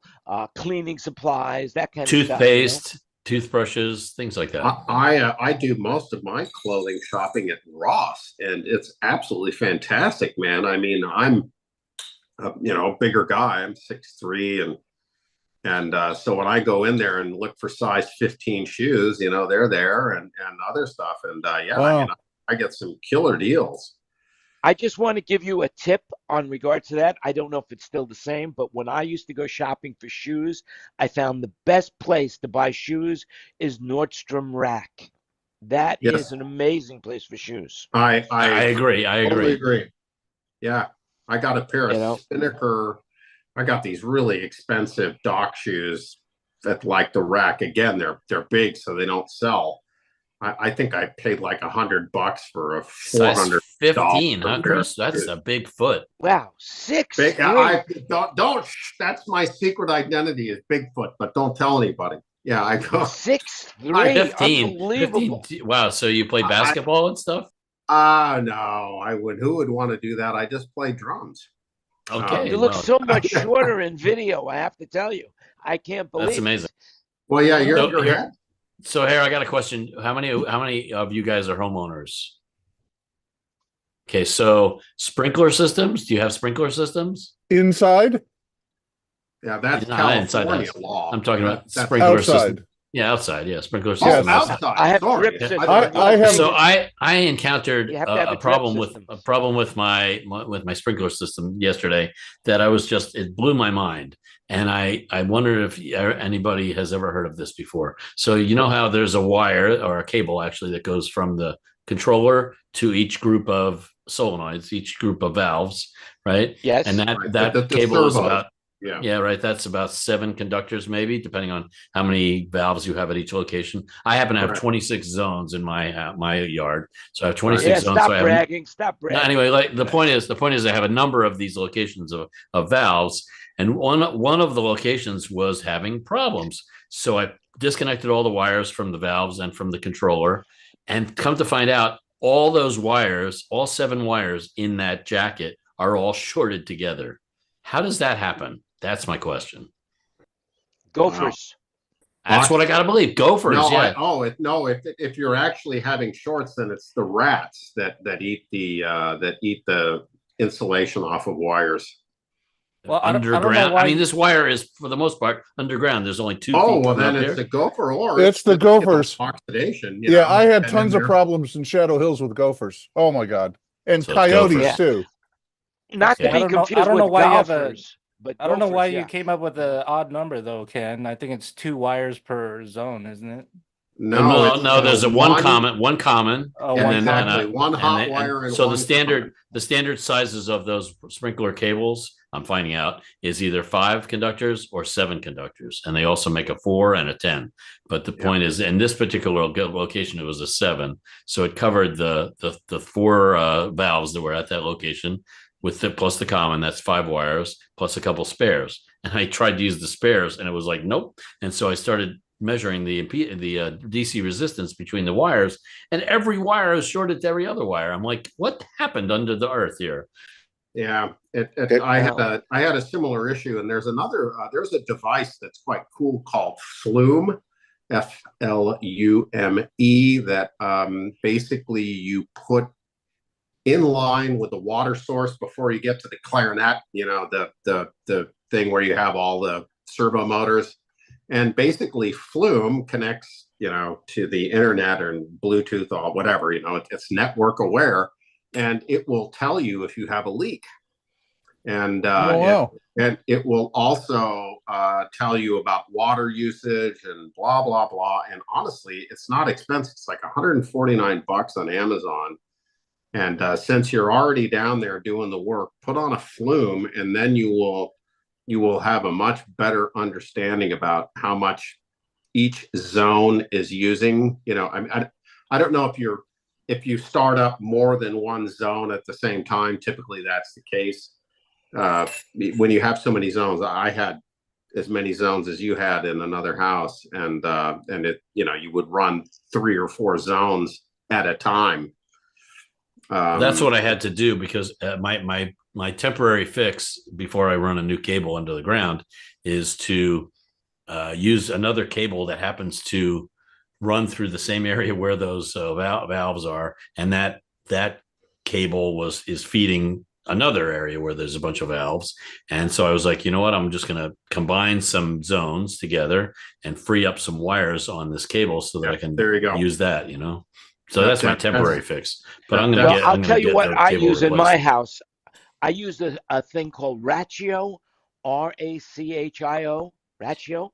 Speaker 1: cleaning supplies, that kind of stuff.
Speaker 3: Toothpaste, toothbrushes, things like that.
Speaker 2: I do most of my clothing shopping at Ross, and it's absolutely fantastic, man. I mean, I'm a bigger guy. I'm 6'3", and so when I go in there and look for size 15 shoes, they're there and other stuff, and
Speaker 5: Wow.
Speaker 2: I get some killer deals.
Speaker 1: I just want to give you a tip on regard to that. I don't know if it's still the same, but when I used to go shopping for shoes, I found the best place to buy shoes is Nordstrom Rack. That
Speaker 2: Yes.
Speaker 1: is an amazing place for shoes.
Speaker 2: I
Speaker 3: agree. I
Speaker 2: totally
Speaker 3: agree.
Speaker 2: agree. Yeah, I got a pair of Spinnaker. I got these really expensive dock shoes that like the Rack. Again, they're big, so they don't sell. I think I paid like $100 for a
Speaker 3: Size 15, huh,
Speaker 2: pair.
Speaker 3: Chris? That's a big foot.
Speaker 1: Wow, 6'3".
Speaker 2: Big, don't. That's my secret identity is Bigfoot, but don't tell anybody. Yeah, I go
Speaker 1: 6'3".
Speaker 3: 15.
Speaker 1: Unbelievable.
Speaker 3: 15. Wow. So you play basketball and stuff?
Speaker 2: No, I would. Who would want to do that? I just play drums.
Speaker 3: Okay.
Speaker 1: You look so much shorter in video, I have to tell you. I can't believe
Speaker 3: that's amazing.
Speaker 2: Well, yeah, you're
Speaker 3: here. So here, I got a question. How many of you guys are homeowners? Okay, so sprinkler systems. Do you have sprinkler systems
Speaker 5: Inside?
Speaker 2: Yeah, that's
Speaker 3: not
Speaker 2: California
Speaker 3: inside
Speaker 2: law.
Speaker 3: I'm talking about
Speaker 2: That's
Speaker 3: sprinkler
Speaker 5: outside.
Speaker 3: system. Yeah, outside. Yeah, sprinkler
Speaker 2: Oh,
Speaker 3: system.
Speaker 2: outside.
Speaker 1: I have
Speaker 2: Sorry.
Speaker 1: drip system.
Speaker 5: I have-
Speaker 3: So I encountered
Speaker 1: You have to have
Speaker 3: a
Speaker 1: a drip
Speaker 3: problem
Speaker 1: system.
Speaker 3: with my sprinkler system yesterday that it blew my mind, and I wondered if anybody has ever heard of this before. So you know how there's a wire or a cable actually that goes from the controller to each group of solenoids, each group of valves, right?
Speaker 1: Yes.
Speaker 3: And that
Speaker 2: Right. The
Speaker 3: cable is
Speaker 2: servo.
Speaker 3: about
Speaker 2: Yeah.
Speaker 3: right. That's about 7 conductors, maybe, depending on how many valves you have at each location. I happen to have
Speaker 2: Correct.
Speaker 3: 26 zones in my yard, so I have 26
Speaker 1: Yeah,
Speaker 3: zones.
Speaker 1: stop
Speaker 3: So I have
Speaker 1: bragging. Stop
Speaker 3: no,
Speaker 1: bragging.
Speaker 3: anyway, like the point is, I have a number of these locations of valves, and one of the locations was having problems. So I disconnected all the wires from the valves and from the controller, and come to find out, all those wires, all 7 wires in that jacket, are all shorted together. How does that happen? That's my question.
Speaker 1: Gophers.
Speaker 3: That's what I got to believe. Gophers,
Speaker 2: No,
Speaker 3: yeah.
Speaker 2: if you're actually having shorts, then it's the rats that eat the insulation off of wires.
Speaker 8: Well, I don't know
Speaker 3: Underground.
Speaker 8: why
Speaker 3: I mean, this wire is for the most part underground. There's only 2 feet.
Speaker 2: Oh, well,
Speaker 3: coming
Speaker 2: then
Speaker 3: up
Speaker 2: it's
Speaker 3: there.
Speaker 2: the gopher or
Speaker 5: It's the gophers.
Speaker 2: Oxidation.
Speaker 5: Yeah, I had
Speaker 2: and
Speaker 5: tons
Speaker 2: then
Speaker 5: of problems in Shadow Hills with gophers. Oh my God. And
Speaker 3: So it's
Speaker 5: coyotes
Speaker 3: gophers.
Speaker 5: too.
Speaker 1: Not to
Speaker 3: Okay.
Speaker 1: be
Speaker 8: I don't know- I
Speaker 1: confused
Speaker 8: don't know
Speaker 1: with
Speaker 8: why you have a-
Speaker 1: golfers. But
Speaker 8: I don't know
Speaker 1: gophers,
Speaker 8: why
Speaker 1: yeah.
Speaker 8: you came up with an odd number though, Ken. I think it's 2 wires per zone, isn't it?
Speaker 2: No,
Speaker 3: No. There's a one common,
Speaker 8: Oh,
Speaker 2: Yeah,
Speaker 8: one
Speaker 2: exactly.
Speaker 8: common.
Speaker 2: One hot wire and
Speaker 3: so
Speaker 2: one
Speaker 3: the standard sizes of those sprinkler cables, I'm finding out, is either 5 conductors or 7 conductors, and they also make a 4 and a 10. But the point is, in this particular location, it was a 7, so it covered the 4 valves that were at that location with plus the common. That's 5 wires plus a couple spares. And I tried to use the spares, and it was like nope. And so I started measuring the DC resistance between the wires, and every wire is shorted to every other wire. I'm like, what happened under the earth here?
Speaker 2: Yeah, I had a similar issue, and there's a device that's quite cool called Flume, FLUME, that basically you put in line with the water source before you get to the clarinet, the thing where you have all the servo motors. And basically Flume connects, to the internet or Bluetooth or whatever, it's network aware, and it will tell you if you have a leak. And
Speaker 5: Wow.
Speaker 2: and it will also tell you about water usage and blah, blah, blah. And honestly, it's not expensive. It's like $149 on Amazon. And since you're already down there doing the work, put on a Flume, and then you will have a much better understanding about how much each zone is using. I don't know if you start up more than one zone at the same time. Typically, that's the case. When you have so many zones, I had as many zones as you had in another house, and it, you would run 3 or 4 zones at a time.
Speaker 3: That's what I had to do because my temporary fix before I run a new cable under the ground is to use another cable that happens to run through the same area where those valves are, and that cable is feeding another area where there's a bunch of valves. And so I was like, you know what, I'm just going to combine some zones together and free up some wires on this cable so that I can
Speaker 2: there you go.
Speaker 3: use that, So that's my temporary fix. But I'm gonna
Speaker 1: Well,
Speaker 3: get.
Speaker 1: I'll
Speaker 3: I'm
Speaker 1: tell
Speaker 3: gonna
Speaker 1: you
Speaker 3: get
Speaker 1: what
Speaker 3: the
Speaker 1: I
Speaker 3: cable
Speaker 1: use in
Speaker 3: replaced.
Speaker 1: my house. I use a thing called Ratio, RACHIO, Ratio.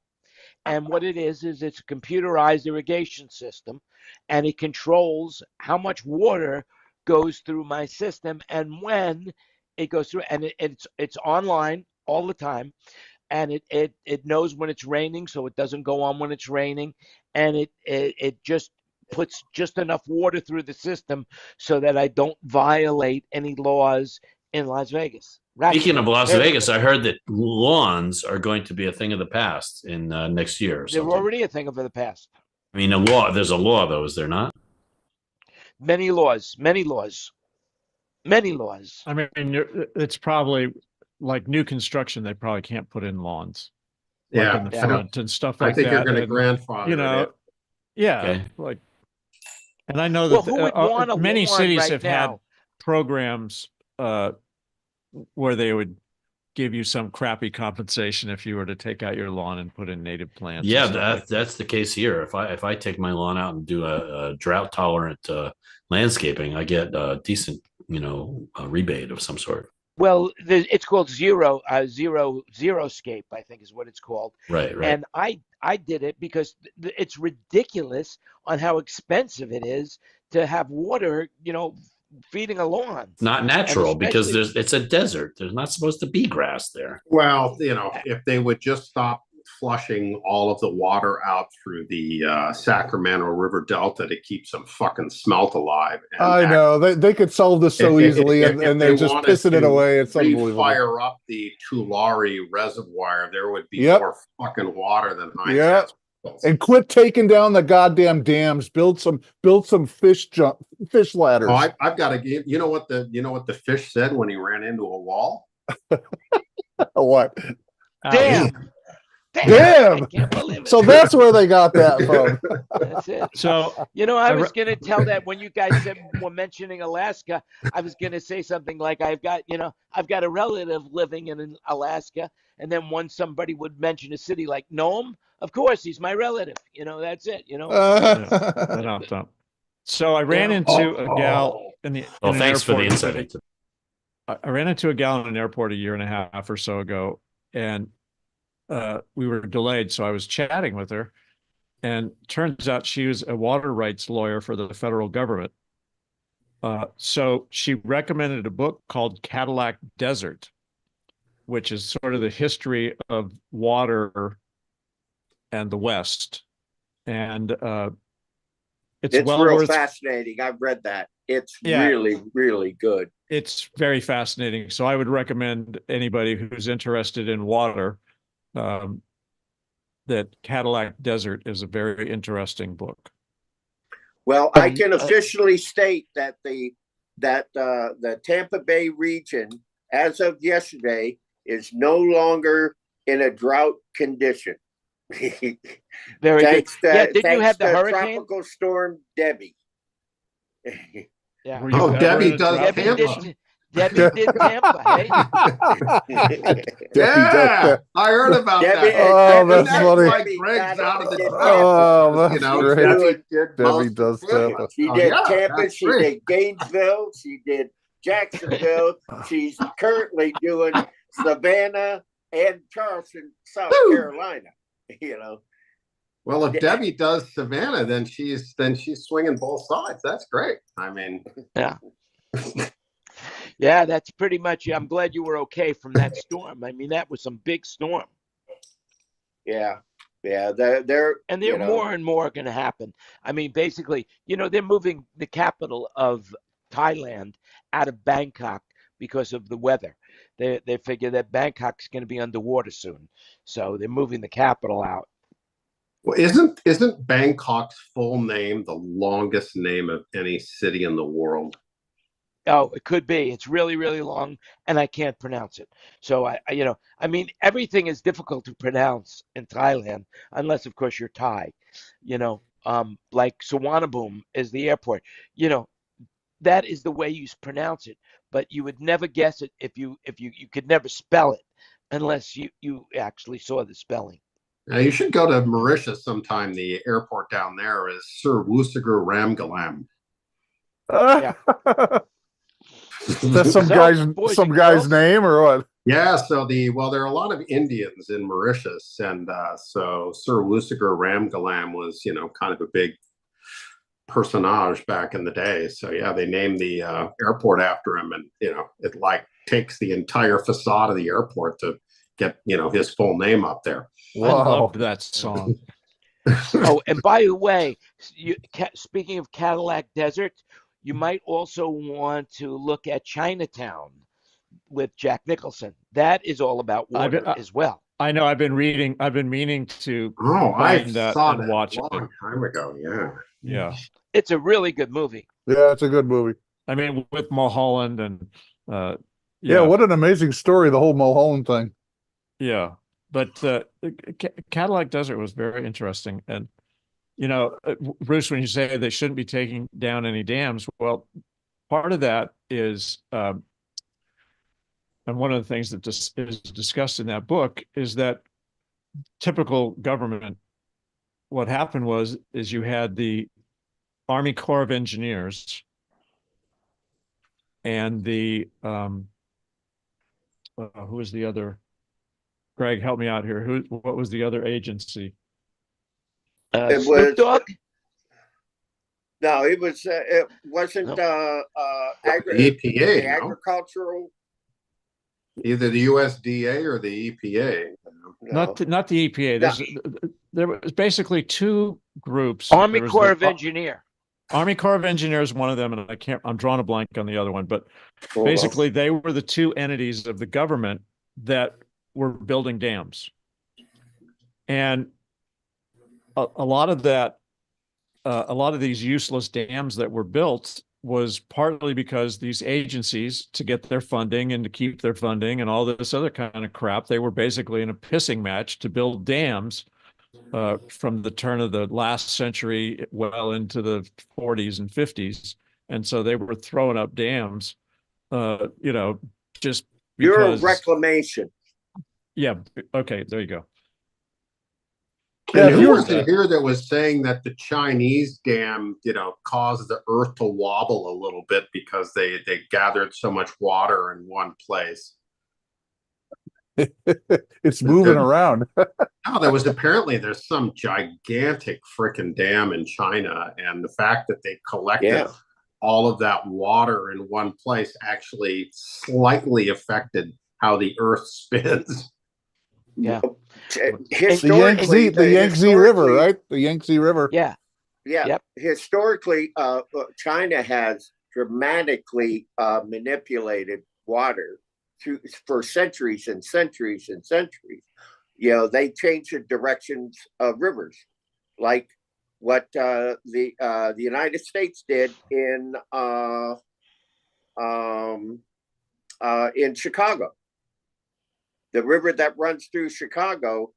Speaker 1: And what it is it's a computerized irrigation system, and it controls how much water goes through my system and when it goes through. And it's online all the time, and it knows when it's raining, so it doesn't go on when it's raining, and it just puts just enough water through the system so that I don't violate any laws in Las Vegas.
Speaker 3: Speaking of Las
Speaker 1: They're-
Speaker 3: Vegas, I heard that lawns are going to be a thing of the past in next year or
Speaker 1: They're
Speaker 3: something.
Speaker 1: already a thing of the past.
Speaker 3: I mean, a law. There's a law, though, is there not?
Speaker 1: Many laws, many laws, many laws.
Speaker 7: I mean, it's probably like new construction. They probably can't put in lawns, like
Speaker 2: Yeah,
Speaker 7: in the
Speaker 1: Yeah.
Speaker 7: front and stuff like
Speaker 2: I think
Speaker 7: that.
Speaker 2: you're going to
Speaker 7: and,
Speaker 2: grandfather
Speaker 7: you know,
Speaker 2: it.
Speaker 7: yeah,
Speaker 3: Okay.
Speaker 7: like, and I know
Speaker 1: Well,
Speaker 7: that
Speaker 1: who would want a
Speaker 7: many
Speaker 1: lawn
Speaker 7: cities
Speaker 1: right
Speaker 7: have had
Speaker 1: now?
Speaker 7: programs where they would give you some crappy compensation if you were to take out your lawn and put in native plants. and
Speaker 3: Yeah,
Speaker 7: stuff like that.
Speaker 3: that's the case here. If I take my lawn out and do a drought tolerant landscaping, I get a decent a rebate of some sort.
Speaker 1: Well, it's called Zeroscape, I think is what it's called.
Speaker 3: Right.
Speaker 1: And I did it because it's ridiculous on how expensive it is to have water, feeding a lawn.
Speaker 3: It's not natural because
Speaker 1: especially-
Speaker 3: it's a desert. There's not supposed to be grass there.
Speaker 2: Well, if they would just stop flushing all of the water out through the Sacramento River Delta to keep some fucking smelt alive. And
Speaker 5: I know they could solve this so easily,
Speaker 2: if
Speaker 5: and
Speaker 2: they
Speaker 5: they're just
Speaker 2: wanted
Speaker 5: pissing it
Speaker 2: to
Speaker 5: away. It's unbelievable.
Speaker 2: Fire up the Tulare Reservoir, there would be
Speaker 5: Yep.
Speaker 2: more fucking water than Heinz
Speaker 5: Yeah.
Speaker 2: has.
Speaker 5: And quit taking down the goddamn dams. Build some fish ladders.
Speaker 2: Oh, I've got to give. You know what the fish said when he ran into a wall?
Speaker 5: What?
Speaker 1: Damn.
Speaker 5: Damn.
Speaker 1: I can't believe it.
Speaker 5: So that's where they got that from.
Speaker 1: That's it.
Speaker 7: So
Speaker 1: I was going to tell that when you guys were mentioning Alaska, I was going to say something like I've got a relative living in Alaska, and then once somebody would mention a city like Nome, of course he's my relative. That's it.
Speaker 7: no. So I ran into a gal in the.
Speaker 3: Well,
Speaker 7: in an
Speaker 3: thanks for the
Speaker 7: airport.
Speaker 3: insight.
Speaker 7: I ran into a gal in an airport a year and a half or so ago, and we were delayed. So I was chatting with her, and turns out she was a water rights lawyer for the federal government. So she recommended a book called Cadillac Desert, which is sort of the history of water and the West. And it's well
Speaker 6: real
Speaker 7: worth.
Speaker 6: fascinating. I've read that. It's
Speaker 7: Yeah.
Speaker 6: really, really good.
Speaker 7: It's very fascinating. So I would recommend anybody who's interested in water, that Cadillac Desert is a very interesting book.
Speaker 6: Well, I can officially state that the Tampa Bay region, as of yesterday, is no longer in a drought condition.
Speaker 1: Very
Speaker 6: Thanks
Speaker 1: good.
Speaker 6: to,
Speaker 1: Didn't you have the
Speaker 6: to
Speaker 1: hurricane?
Speaker 6: Tropical Storm Debbie.
Speaker 1: Yeah.
Speaker 7: Were you
Speaker 2: Oh,
Speaker 7: ever
Speaker 2: Debbie
Speaker 7: in a
Speaker 2: does
Speaker 7: drought?
Speaker 1: Debbie did Tampa. Hey.
Speaker 2: Yeah, I heard about
Speaker 6: Debbie-
Speaker 2: that.
Speaker 5: Oh,
Speaker 6: Debbie-
Speaker 5: that's funny.
Speaker 6: Debbie
Speaker 2: Greg's
Speaker 6: got
Speaker 2: out of the
Speaker 6: it.
Speaker 2: drought.
Speaker 5: Oh, that's
Speaker 6: great.
Speaker 5: Debbie does Tampa.
Speaker 6: She
Speaker 2: Oh,
Speaker 6: did
Speaker 2: yeah,
Speaker 6: Tampa,
Speaker 2: that's
Speaker 6: she
Speaker 2: great.
Speaker 6: did Gainesville, she did Jacksonville. She's currently doing Savannah and Charleston, South
Speaker 2: Woo.
Speaker 6: Carolina.
Speaker 2: Well, if Debbie does Savannah, then she's swinging both sides. That's great. I mean,
Speaker 1: Yeah, that's pretty much. I'm glad you were okay from that storm. I mean, that was some big storm.
Speaker 6: Yeah, they're
Speaker 1: And there are more and more going to happen. I mean, basically, they're moving the capital of Thailand out of Bangkok because of the weather. They figure that Bangkok's going to be underwater soon, so they're moving the capital out.
Speaker 2: well, isn't Bangkok's full name the longest name of any city in the world?
Speaker 1: Oh, it could be. It's really, really long, and I can't pronounce it. So I mean, everything is difficult to pronounce in Thailand, unless, of course, you're Thai. Like Suvarnabhumi is the airport. That is the way you pronounce it, but you would never guess it if you could never spell it unless you actually saw the spelling.
Speaker 2: Now, you should go to Mauritius sometime. The airport down there is Sir Wusager Ramgalam.
Speaker 1: Yeah.
Speaker 5: That's some
Speaker 1: So, boys
Speaker 5: some
Speaker 1: and
Speaker 5: guy's
Speaker 1: girls,
Speaker 5: name or what?
Speaker 2: Yeah, so there are a lot of Indians in Mauritius, and so Sir Lucifer Ramgalam was, kind of a big personage back in the day. So yeah, they named the airport after him, and it like takes the entire facade of the airport to get his full name up there.
Speaker 7: I
Speaker 5: Wow.
Speaker 7: loved that song.
Speaker 1: Oh, and by the way, speaking of Cadillac Desert, you might also want to look at Chinatown with Jack Nicholson. That is all about water as well.
Speaker 7: I know. I've been meaning to
Speaker 2: I
Speaker 7: find that
Speaker 2: saw
Speaker 7: and
Speaker 2: that
Speaker 7: watch
Speaker 2: a
Speaker 7: it.
Speaker 2: long time ago. Yeah.
Speaker 7: Yeah.
Speaker 1: It's a really good movie.
Speaker 5: Yeah, it's a good movie.
Speaker 7: I mean, with Mulholland and
Speaker 5: Yeah, what an amazing story, the whole Mulholland thing.
Speaker 7: yeah. But Cadillac Desert was very interesting. And, Bruce, when you say they shouldn't be taking down any dams, well, part of that is, and one of the things that is discussed in that book is that typical government, what happened is you had the Army Corps of Engineers and the, who was the other? Greg, help me out here. What was the other agency?
Speaker 6: It
Speaker 1: Snoop
Speaker 6: was-
Speaker 1: Dogg?
Speaker 6: No, it wasn't
Speaker 2: The
Speaker 6: the
Speaker 2: EPA, no?
Speaker 6: agricultural.
Speaker 2: Either the USDA or the EPA.
Speaker 6: No.
Speaker 7: Not the EPA. There was basically two groups.
Speaker 1: Army
Speaker 7: There was
Speaker 1: Corps
Speaker 7: the
Speaker 1: of Engineer.
Speaker 7: Army Corps of Engineers, one of them, and I'm drawing a blank on the other one, but
Speaker 6: Oh, well.
Speaker 7: basically they were the two entities of the government that were building dams. And a lot of that, a lot of these useless dams that were built was partly because these agencies, to get their funding and to keep their funding and all this other kind of crap, they were basically in a pissing match to build dams from the turn of the last century well into the 40s and 50s. And so they were throwing up dams, just because.
Speaker 6: Reclamation.
Speaker 7: Yeah. Okay. There you go.
Speaker 2: And
Speaker 5: Yeah,
Speaker 2: who
Speaker 5: you were-
Speaker 2: was it here that was saying that the Chinese dam, caused the earth to wobble a little bit because they gathered so much water in one place?
Speaker 5: It's moving around.
Speaker 2: No, there's some gigantic freaking dam in China, and the fact that they collected all of that water in one place actually slightly affected how the earth spins.
Speaker 1: Yeah.
Speaker 6: Historically,
Speaker 5: The Yangtze River, right? The Yangtze River.
Speaker 1: Yeah.
Speaker 6: Yeah.
Speaker 1: Yep.
Speaker 6: Historically, China has dramatically manipulated water for centuries and centuries and centuries. They changed the directions of rivers, like what the United States did in Chicago. The river that runs through Chicago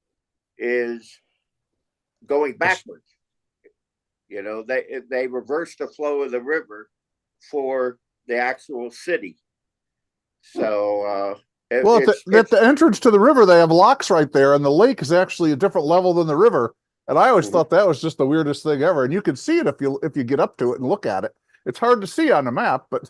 Speaker 6: is going backwards. They reversed the flow of the river for the actual city. So,
Speaker 5: At the entrance to the river, they have locks right there, and the lake is actually a different level than the river. And I always thought that was just the weirdest thing ever. And you can see it if you get up to it and look at it. It's hard to see on the map, but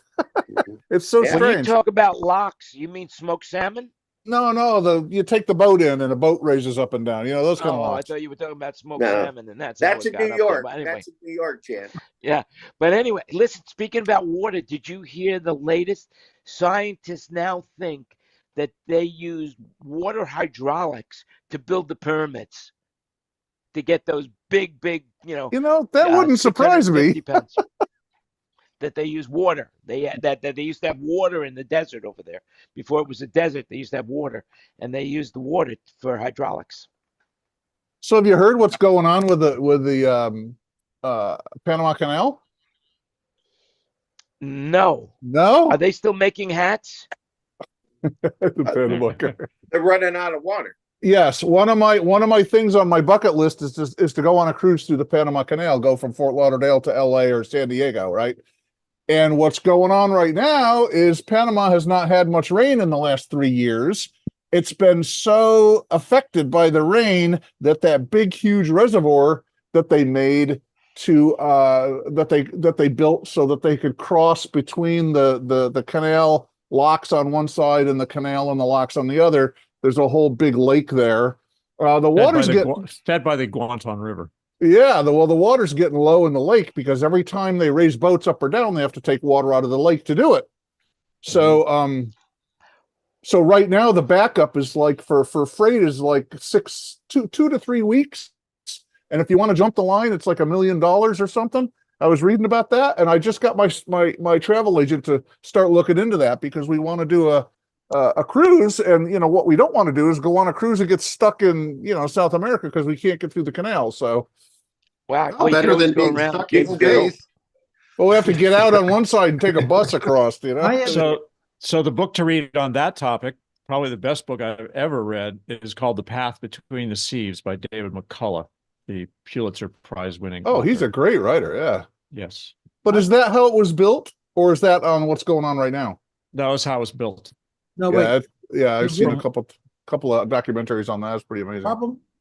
Speaker 5: it's so strange.
Speaker 1: When you talk about locks, you mean smoked salmon?
Speaker 5: No, you take the boat in and a boat raises up and down. Those kind of locks.
Speaker 1: I thought you were talking about smoked salmon, and that's
Speaker 6: in New York.
Speaker 1: Anyway.
Speaker 6: That's in New York, Jan.
Speaker 1: Yeah, but anyway, listen. Speaking about water, did you hear the latest? Scientists now think that they use water hydraulics to build the pyramids, to get those big,
Speaker 5: That wouldn't surprise me.
Speaker 1: Pounds. That they use water. That they used to have water in the desert over there. Before it was a desert, they used to have water, and they used the water for hydraulics.
Speaker 5: So have you heard what's going on with the Panama Canal?
Speaker 1: No. Are they still making hats?
Speaker 5: The
Speaker 6: They're running out of water.
Speaker 5: Yes, one of my things on my bucket list is to go on a cruise through the Panama Canal, go from Fort Lauderdale to LA or San Diego, right? And what's going on right now is Panama has not had much rain in the last 3 years. It's been so affected by the rain that big, huge reservoir that they made to that they built so that they could cross between the canal locks on one side and the canal and the locks on the other. There's a whole big lake there. The water's
Speaker 7: fed by the Guanton River.
Speaker 5: Yeah, the water's getting low in the lake because every time they raise boats up or down, they have to take water out of the lake to do it. So, so right now the backup is like for freight is like 2 to 3 weeks, and if you want to jump the line, it's like $1 million or something. I was reading about that, and I just got my travel agent to start looking into that because we want to do a cruise, and what we don't want to do is go on a cruise and get stuck in South America because we can't get through the canal. So.
Speaker 1: Wow,
Speaker 2: Well, better than being stuck in space.
Speaker 5: Well, we have to get out on one side and take a bus across,
Speaker 7: So the book to read on that topic, probably the best book I've ever read, is called The Path Between the Seas by David McCullough, the Pulitzer Prize winning author.
Speaker 5: He's a great writer, yeah.
Speaker 7: Yes.
Speaker 5: But is that how it was built, or is that on what's going on right now?
Speaker 7: That was how it was built.
Speaker 4: No, wait.
Speaker 5: I've seen a couple of documentaries on that. It's pretty amazing.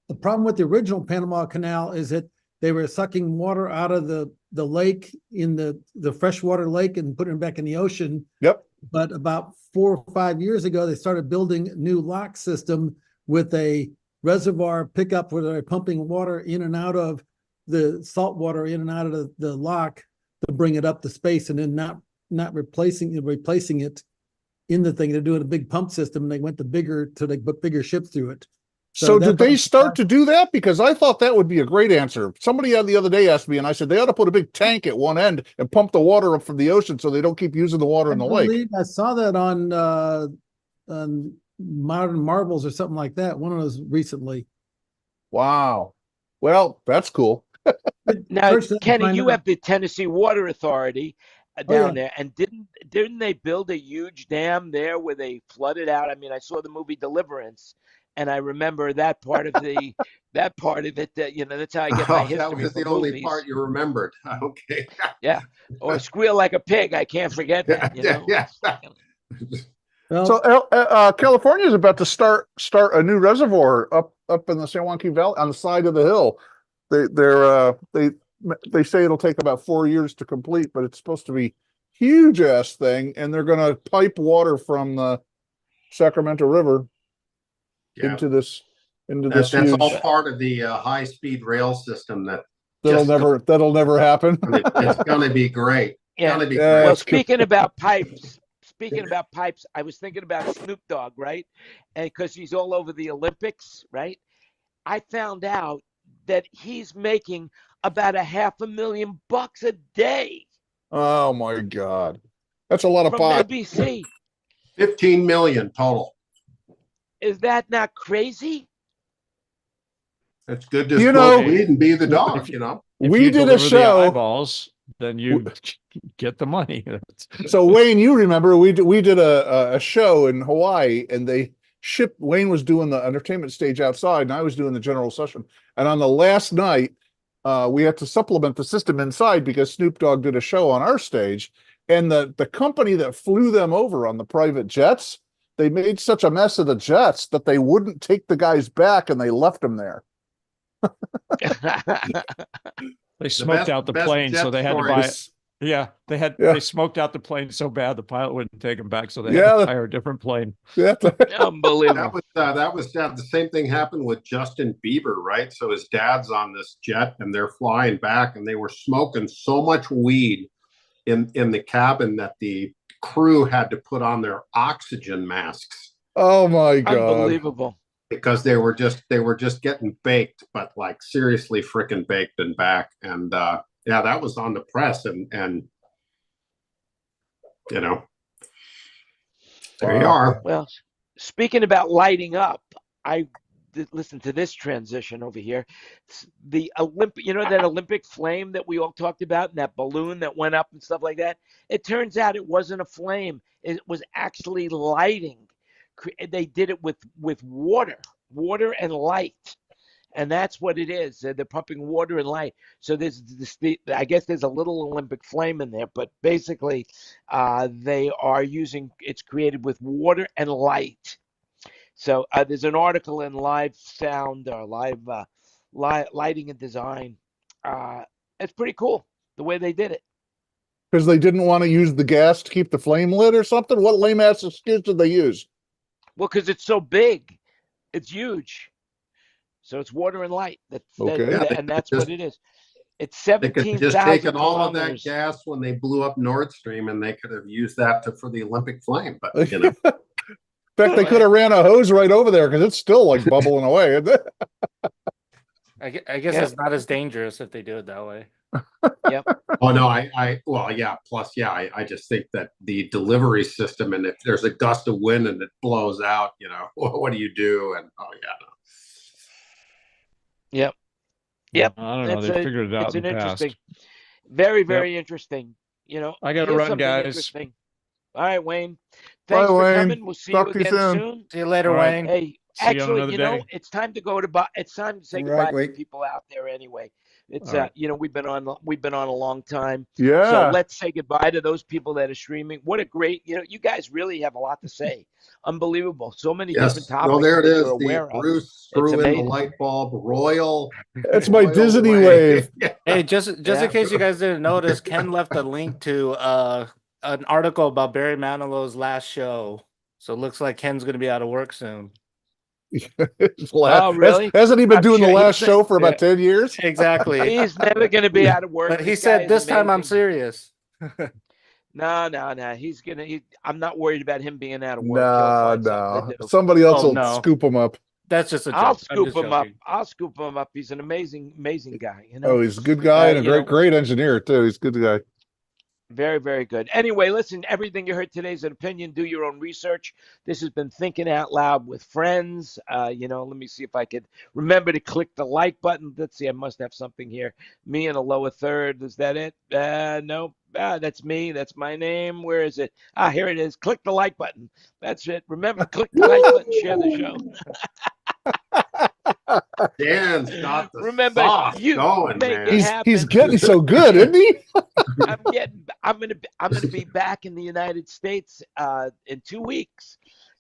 Speaker 4: The problem with the original Panama Canal is that they were sucking water out of the lake in the freshwater lake and putting it back in the ocean.
Speaker 5: Yep.
Speaker 4: But about 4 or 5 years ago, they started building a new lock system with a reservoir pickup where they're pumping water in and out of the salt water in and out of the lock to bring it up to space, and then not replacing it in the thing. They're doing a big pump system, and they went to bigger till they put bigger ships through it.
Speaker 5: So did they start to do that? Because I thought that would be a great answer. Somebody the other day asked me, and I said they ought to put a big tank at one end and pump the water up from the ocean so they don't keep using the water in the lake.
Speaker 4: I saw that on Modern Marvels or something like that. One of those recently.
Speaker 5: Wow. Well, that's cool.
Speaker 1: Now, Kenny, you have the Tennessee Water Authority down there, and didn't they build a huge dam there where they flooded out? I mean, I saw the movie Deliverance. And I remember that part of it. That's how I get my history.
Speaker 2: That was the only part you remembered. Okay.
Speaker 1: Yeah. Or Squeal Like a Pig. I can't forget that.
Speaker 2: Yeah.
Speaker 5: So California is about to start a new reservoir up in the San Joaquin Valley on the side of the hill. They say it'll take about 4 years to complete, but it's supposed to be huge ass thing, and they're going to pipe water from the Sacramento River.
Speaker 2: Yeah.
Speaker 5: Into this
Speaker 2: That's
Speaker 5: huge,
Speaker 2: all part of the high-speed rail system
Speaker 5: that'll never happen.
Speaker 2: It's going to be great.
Speaker 1: Yeah.
Speaker 2: Great.
Speaker 1: Well, speaking about pipes, I was thinking about Snoop Dogg, right? And because he's all over the Olympics, right? I found out that he's making about $500,000 a day.
Speaker 5: Oh my God, that's a lot of
Speaker 1: from
Speaker 5: pot.
Speaker 1: NBC.
Speaker 2: 15 million total.
Speaker 1: Is that not crazy?
Speaker 2: It's good to smoke weed and be the dog,
Speaker 5: We did a show.
Speaker 7: The eyeballs, then you get the money.
Speaker 5: So Wayne, you remember we did a show in Hawaii, and Wayne was doing the entertainment stage outside, and I was doing the general session. And on the last night, we had to supplement the system inside because Snoop Dogg did a show on our stage, and the company that flew them over on the private jets, they made such a mess of the jets that they wouldn't take the guys back, and they left them there.
Speaker 7: They smoked out the plane, so they had to buy it. Yeah, they smoked out the plane so bad the pilot wouldn't take them back, so they had to hire a different plane.
Speaker 5: Yeah,
Speaker 1: unbelievable.
Speaker 2: That was the same thing happened with Justin Bieber, right? So his dad's on this jet, and they're flying back, and they were smoking so much weed in the cabin that the crew had to put on their oxygen masks.
Speaker 5: Oh my God.
Speaker 1: Unbelievable.
Speaker 2: Because they were just getting baked, but like seriously freaking baked and back. And that was on the press, and there you are.
Speaker 1: Well, speaking about lighting up, listen to this transition over here. The that Olympic flame that we all talked about, and that balloon that went up and stuff like that. It turns out it wasn't a flame. It was actually lighting. They did it with water and light, and that's what it is. They're pumping water and light. So I guess there's a little Olympic flame in there, but basically, they are it's created with water and light. So there's an article in Live Sound or Live Lighting and Design It's pretty cool the way they did it.
Speaker 5: Because they didn't want to use the gas to keep the flame lit or something? What lame ass excuse did they use?
Speaker 1: Well, because it's so big, it's huge. So it's water and light.
Speaker 5: Okay.
Speaker 2: Yeah,
Speaker 1: And that's
Speaker 2: just-
Speaker 1: what it is. It's
Speaker 2: They could have just
Speaker 1: 17,000
Speaker 2: taken all of that
Speaker 1: kilometers.
Speaker 2: gas when they blew up Nord Stream, and they could have used that for the Olympic flame. But you know,
Speaker 5: In fact, they could have ran a hose right over there because it's still like bubbling away. Isn't it?
Speaker 8: I guess
Speaker 1: Yeah.
Speaker 8: it's not as dangerous if they do it that way.
Speaker 1: Yep.
Speaker 2: oh no, well, yeah. Plus, yeah, I just think that the delivery system, and if there's a gust of wind and it blows out, you know, what do you do? And oh yeah, no.
Speaker 1: Yep. Yep.
Speaker 7: I don't know.
Speaker 1: It's
Speaker 7: They
Speaker 1: a-
Speaker 7: figured it out
Speaker 1: It's
Speaker 7: in
Speaker 1: an
Speaker 7: the past.
Speaker 1: interesting, very interesting. You know,
Speaker 7: I gotta
Speaker 1: here's
Speaker 7: run,
Speaker 1: something
Speaker 7: guys.
Speaker 1: interesting. All right, Wayne.
Speaker 5: Bye,
Speaker 1: Thanks for
Speaker 5: Wayne.
Speaker 1: coming. We'll see
Speaker 5: Talk
Speaker 1: you
Speaker 5: to you
Speaker 1: again
Speaker 5: soon.
Speaker 1: soon.
Speaker 8: See you later,
Speaker 7: All right.
Speaker 8: Wayne.
Speaker 1: Hey,
Speaker 7: See you on
Speaker 1: actually,
Speaker 7: another
Speaker 1: you know,
Speaker 7: day.
Speaker 1: it's time to go to it's time to say
Speaker 9: Right,
Speaker 1: goodbye to
Speaker 9: wait.
Speaker 1: people out there anyway. It's
Speaker 7: All right.
Speaker 1: you know, we've been on a long time.
Speaker 5: Yeah.
Speaker 1: So let's say goodbye to those people that are streaming. What a great, you know, you guys really have a lot to say. Unbelievable. So many different
Speaker 2: Yes.
Speaker 1: topics
Speaker 2: No, there it
Speaker 1: that
Speaker 2: is.
Speaker 1: you're
Speaker 2: The
Speaker 1: aware of.
Speaker 2: Bruce screw in the
Speaker 1: amazing.
Speaker 2: light bulb royal.
Speaker 5: That's my
Speaker 2: royal
Speaker 5: Disney
Speaker 2: way.
Speaker 5: wave.
Speaker 8: Hey, just in
Speaker 1: Yeah.
Speaker 8: case you guys didn't notice, Ken left a link to an article about Barry Manilow's last show. So it looks like Ken's going to be out of work soon.
Speaker 1: Oh, really?
Speaker 5: Hasn't he been
Speaker 1: I'm
Speaker 5: doing
Speaker 1: sure
Speaker 5: the last
Speaker 1: he's-
Speaker 5: show for about
Speaker 1: yeah.
Speaker 5: 10 years?
Speaker 8: Exactly.
Speaker 1: He's never going to be out of work.
Speaker 8: But he
Speaker 1: This guy
Speaker 8: said
Speaker 1: is
Speaker 8: this time I'm
Speaker 1: amazing.
Speaker 8: serious.
Speaker 1: No. I'm not worried about him being out of work. He'll
Speaker 5: Nah,
Speaker 1: find something
Speaker 5: no.
Speaker 1: to do.
Speaker 5: Somebody else
Speaker 8: Oh,
Speaker 5: will
Speaker 8: no.
Speaker 5: scoop him up.
Speaker 8: That's just a joke.
Speaker 1: I'll
Speaker 8: I'm
Speaker 1: scoop
Speaker 8: just
Speaker 1: him up.
Speaker 8: joking.
Speaker 1: I'll scoop him up. He's an amazing guy. You know.
Speaker 5: Oh, he's a good guy and a
Speaker 1: you know-
Speaker 5: great engineer too. He's a good guy.
Speaker 1: Very good. Anyway, listen, everything you heard today is an opinion. Do your own research. This has been Thinking Out Loud with Friends. You know, let me see if I could remember to click the like button. Let's see, I must have something here. Me in a lower third. Is that it? No. That's me. That's my name. Where is it? Here it is. Click the like button. That's it. Remember, click the like button. Share the show.
Speaker 2: Dan's got the
Speaker 1: Remember,
Speaker 2: sauce
Speaker 1: you
Speaker 2: going,
Speaker 1: make
Speaker 2: man.
Speaker 1: it happen.
Speaker 5: He's getting so good, isn't he?
Speaker 1: I'm gonna be back in the United States in 2 weeks.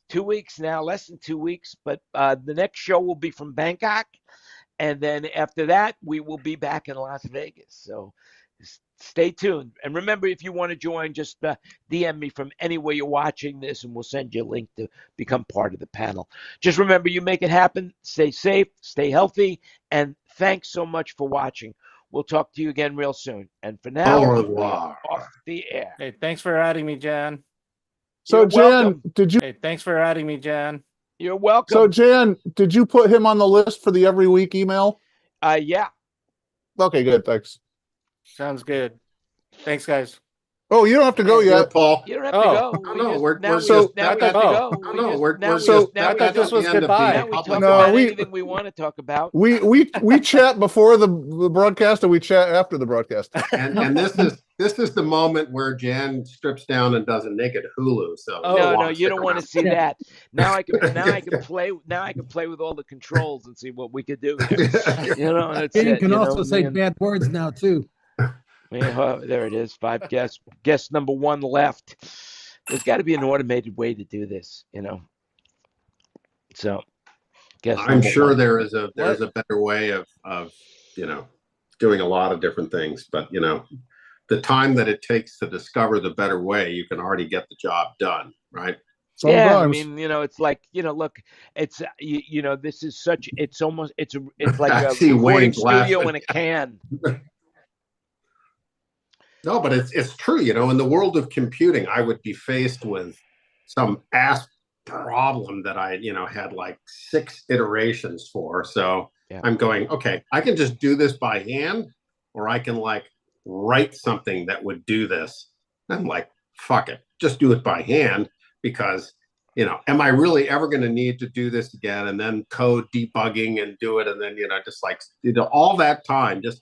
Speaker 1: 2 weeks now, less than 2 weeks. But the next show will be from Bangkok, and then after that, we will be back in Las Vegas. So stay tuned. And remember, if you want to join, just DM me from anywhere you're watching this, and we'll send you a link to become part of the panel. Just remember, you make it happen. Stay safe, stay healthy, and thanks so much for watching. We'll talk to you again real soon. And for now,
Speaker 2: Au
Speaker 1: we
Speaker 2: revoir.
Speaker 1: are off the air.
Speaker 8: Hey, thanks for adding me, Jan.
Speaker 5: So
Speaker 1: You're
Speaker 5: Jan,
Speaker 1: welcome.
Speaker 5: did you
Speaker 8: Hey, thanks for adding me, Jan.
Speaker 1: You're welcome.
Speaker 5: so Jan, did you put him on the list for the every week email?
Speaker 1: Yeah.
Speaker 5: Okay, good, thanks.
Speaker 8: Sounds good. Thanks, guys.
Speaker 5: Oh, you don't have to go
Speaker 2: Yeah,
Speaker 5: yet.
Speaker 2: Paul.
Speaker 1: You don't have
Speaker 8: Oh.
Speaker 1: to go.
Speaker 2: No,
Speaker 1: We
Speaker 2: no,
Speaker 1: just-
Speaker 2: we're
Speaker 1: now we
Speaker 5: so-
Speaker 1: just- now we
Speaker 8: I
Speaker 1: have to
Speaker 8: thought-
Speaker 1: go.
Speaker 2: No,
Speaker 1: We
Speaker 2: no,
Speaker 1: just-
Speaker 2: we're
Speaker 1: now we
Speaker 5: so-
Speaker 1: just- now
Speaker 8: I
Speaker 1: we
Speaker 8: thought
Speaker 1: just-
Speaker 8: this was
Speaker 2: at the end of the
Speaker 8: goodbye.
Speaker 1: Now we talk
Speaker 2: public-
Speaker 5: No,
Speaker 1: about
Speaker 5: we-
Speaker 1: anything we want to talk about.
Speaker 5: We chat before the broadcast and we chat after the broadcast.
Speaker 2: And this is the moment where Jan strips down and does a naked Hulu. So
Speaker 8: Oh,
Speaker 1: No, you don't want to see
Speaker 4: Yeah.
Speaker 1: that. Now I can play with all the controls and see what we could do here. You know, that's
Speaker 4: Dan
Speaker 1: it.
Speaker 4: can
Speaker 1: you
Speaker 4: also
Speaker 1: know,
Speaker 4: say
Speaker 1: man.
Speaker 4: bad words now too.
Speaker 1: Yeah, there it is. 5 guests. Guest number 1 left. There's got to be an automated way to do this, you know. So, guess
Speaker 2: I'm
Speaker 1: number
Speaker 2: sure
Speaker 1: 1.
Speaker 2: there's a better way of you know, doing a lot of different things, but you know, the time that it takes to discover the better way, you can already get the job done, right?
Speaker 1: Yeah, I
Speaker 5: Sometimes.
Speaker 1: mean, you know, it's like, you know, look, it's you know, this is such, it's almost, it's like
Speaker 2: I
Speaker 1: a
Speaker 2: see
Speaker 1: recording
Speaker 2: Wayne's
Speaker 1: studio
Speaker 2: laughing.
Speaker 1: in a can.
Speaker 2: No, but it's true. You know, in the world of computing, I would be faced with some ass problem that I, you know, had like 6 iterations for. So
Speaker 1: Yeah.
Speaker 2: I'm going, okay, I can just do this by hand, or I can like write something that would do this. I'm like, fuck it, just do it by hand, because, you know, am I really ever going to need to do this again and then code debugging and do it, and then, you know, just like, you know, all that time, just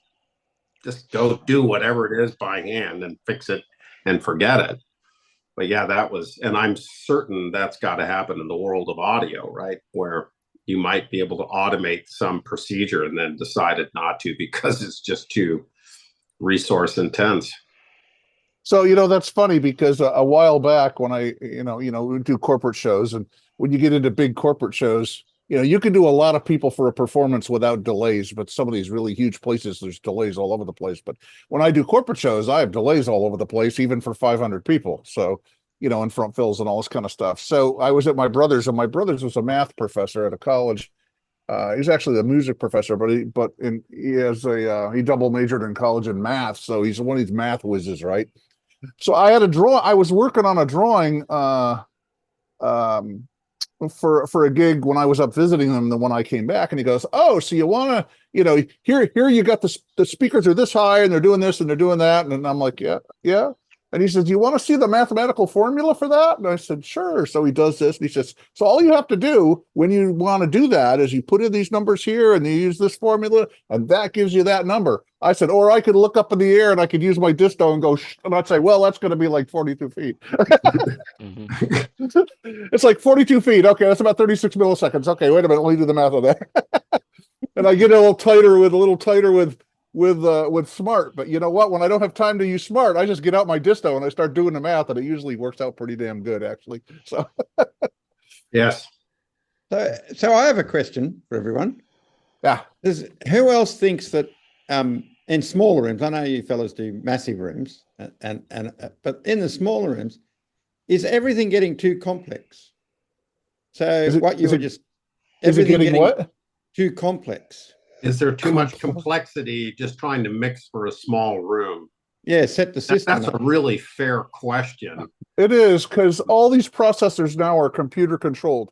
Speaker 2: go do whatever it is by hand and fix it and forget it. But yeah, that was, and I'm certain that's got to happen in the world of audio, right? Where you might be able to automate some procedure and then decided not to because it's just too resource intense.
Speaker 5: So, you know, that's funny because a while back when I, you know, we do corporate shows, and when you get into big corporate shows, you can do a lot of people for a performance without delays, but some of these really huge places, there's delays all over the place. But when I do corporate shows, I have delays all over the place, even for 500 people. So, and front fills and all this kind of stuff. So I was at my brother's, and my brother's was a math professor at a college. He's actually a music professor, but he double majored in college in math. So he's one of these math whizzes, right? So I had I was working on a drawing, for a gig when I was up visiting them. Then when I came back, and he goes, "Oh, so you want to, here you got the speakers are this high and they're doing this and they're doing that." And I'm like, yeah. And he says, "Do you want to see the mathematical formula for that?" And I said, "Sure." So he does this, and he says, "So all you have to do when you want to do that is you put in these numbers here and you use this formula, and that gives you that number." I said, "Or I could look up in the air and I could use my disto and go, and I'd say, well, that's going to be like 42 feet. It's like 42 feet. Okay, that's about 36 milliseconds. Okay, wait a minute, let me do the math on that." And I get a little tighter with Smart. But you know what? When I don't have time to use Smart, I just get out my disto and I start doing the math, and it usually works out pretty damn good, actually. So
Speaker 2: Yes.
Speaker 9: So I have a question for everyone.
Speaker 5: yeah.
Speaker 9: Who else thinks that in smaller rooms, I know you fellas do massive rooms, but in the smaller rooms, is everything getting too complex? So
Speaker 5: Is it
Speaker 9: everything
Speaker 5: getting what?
Speaker 9: Too complex?
Speaker 2: Is there too much complexity just trying to mix for a small room?
Speaker 9: Yeah, set the system.
Speaker 2: That's a really fair question.
Speaker 5: It is, because all these processors now are computer controlled.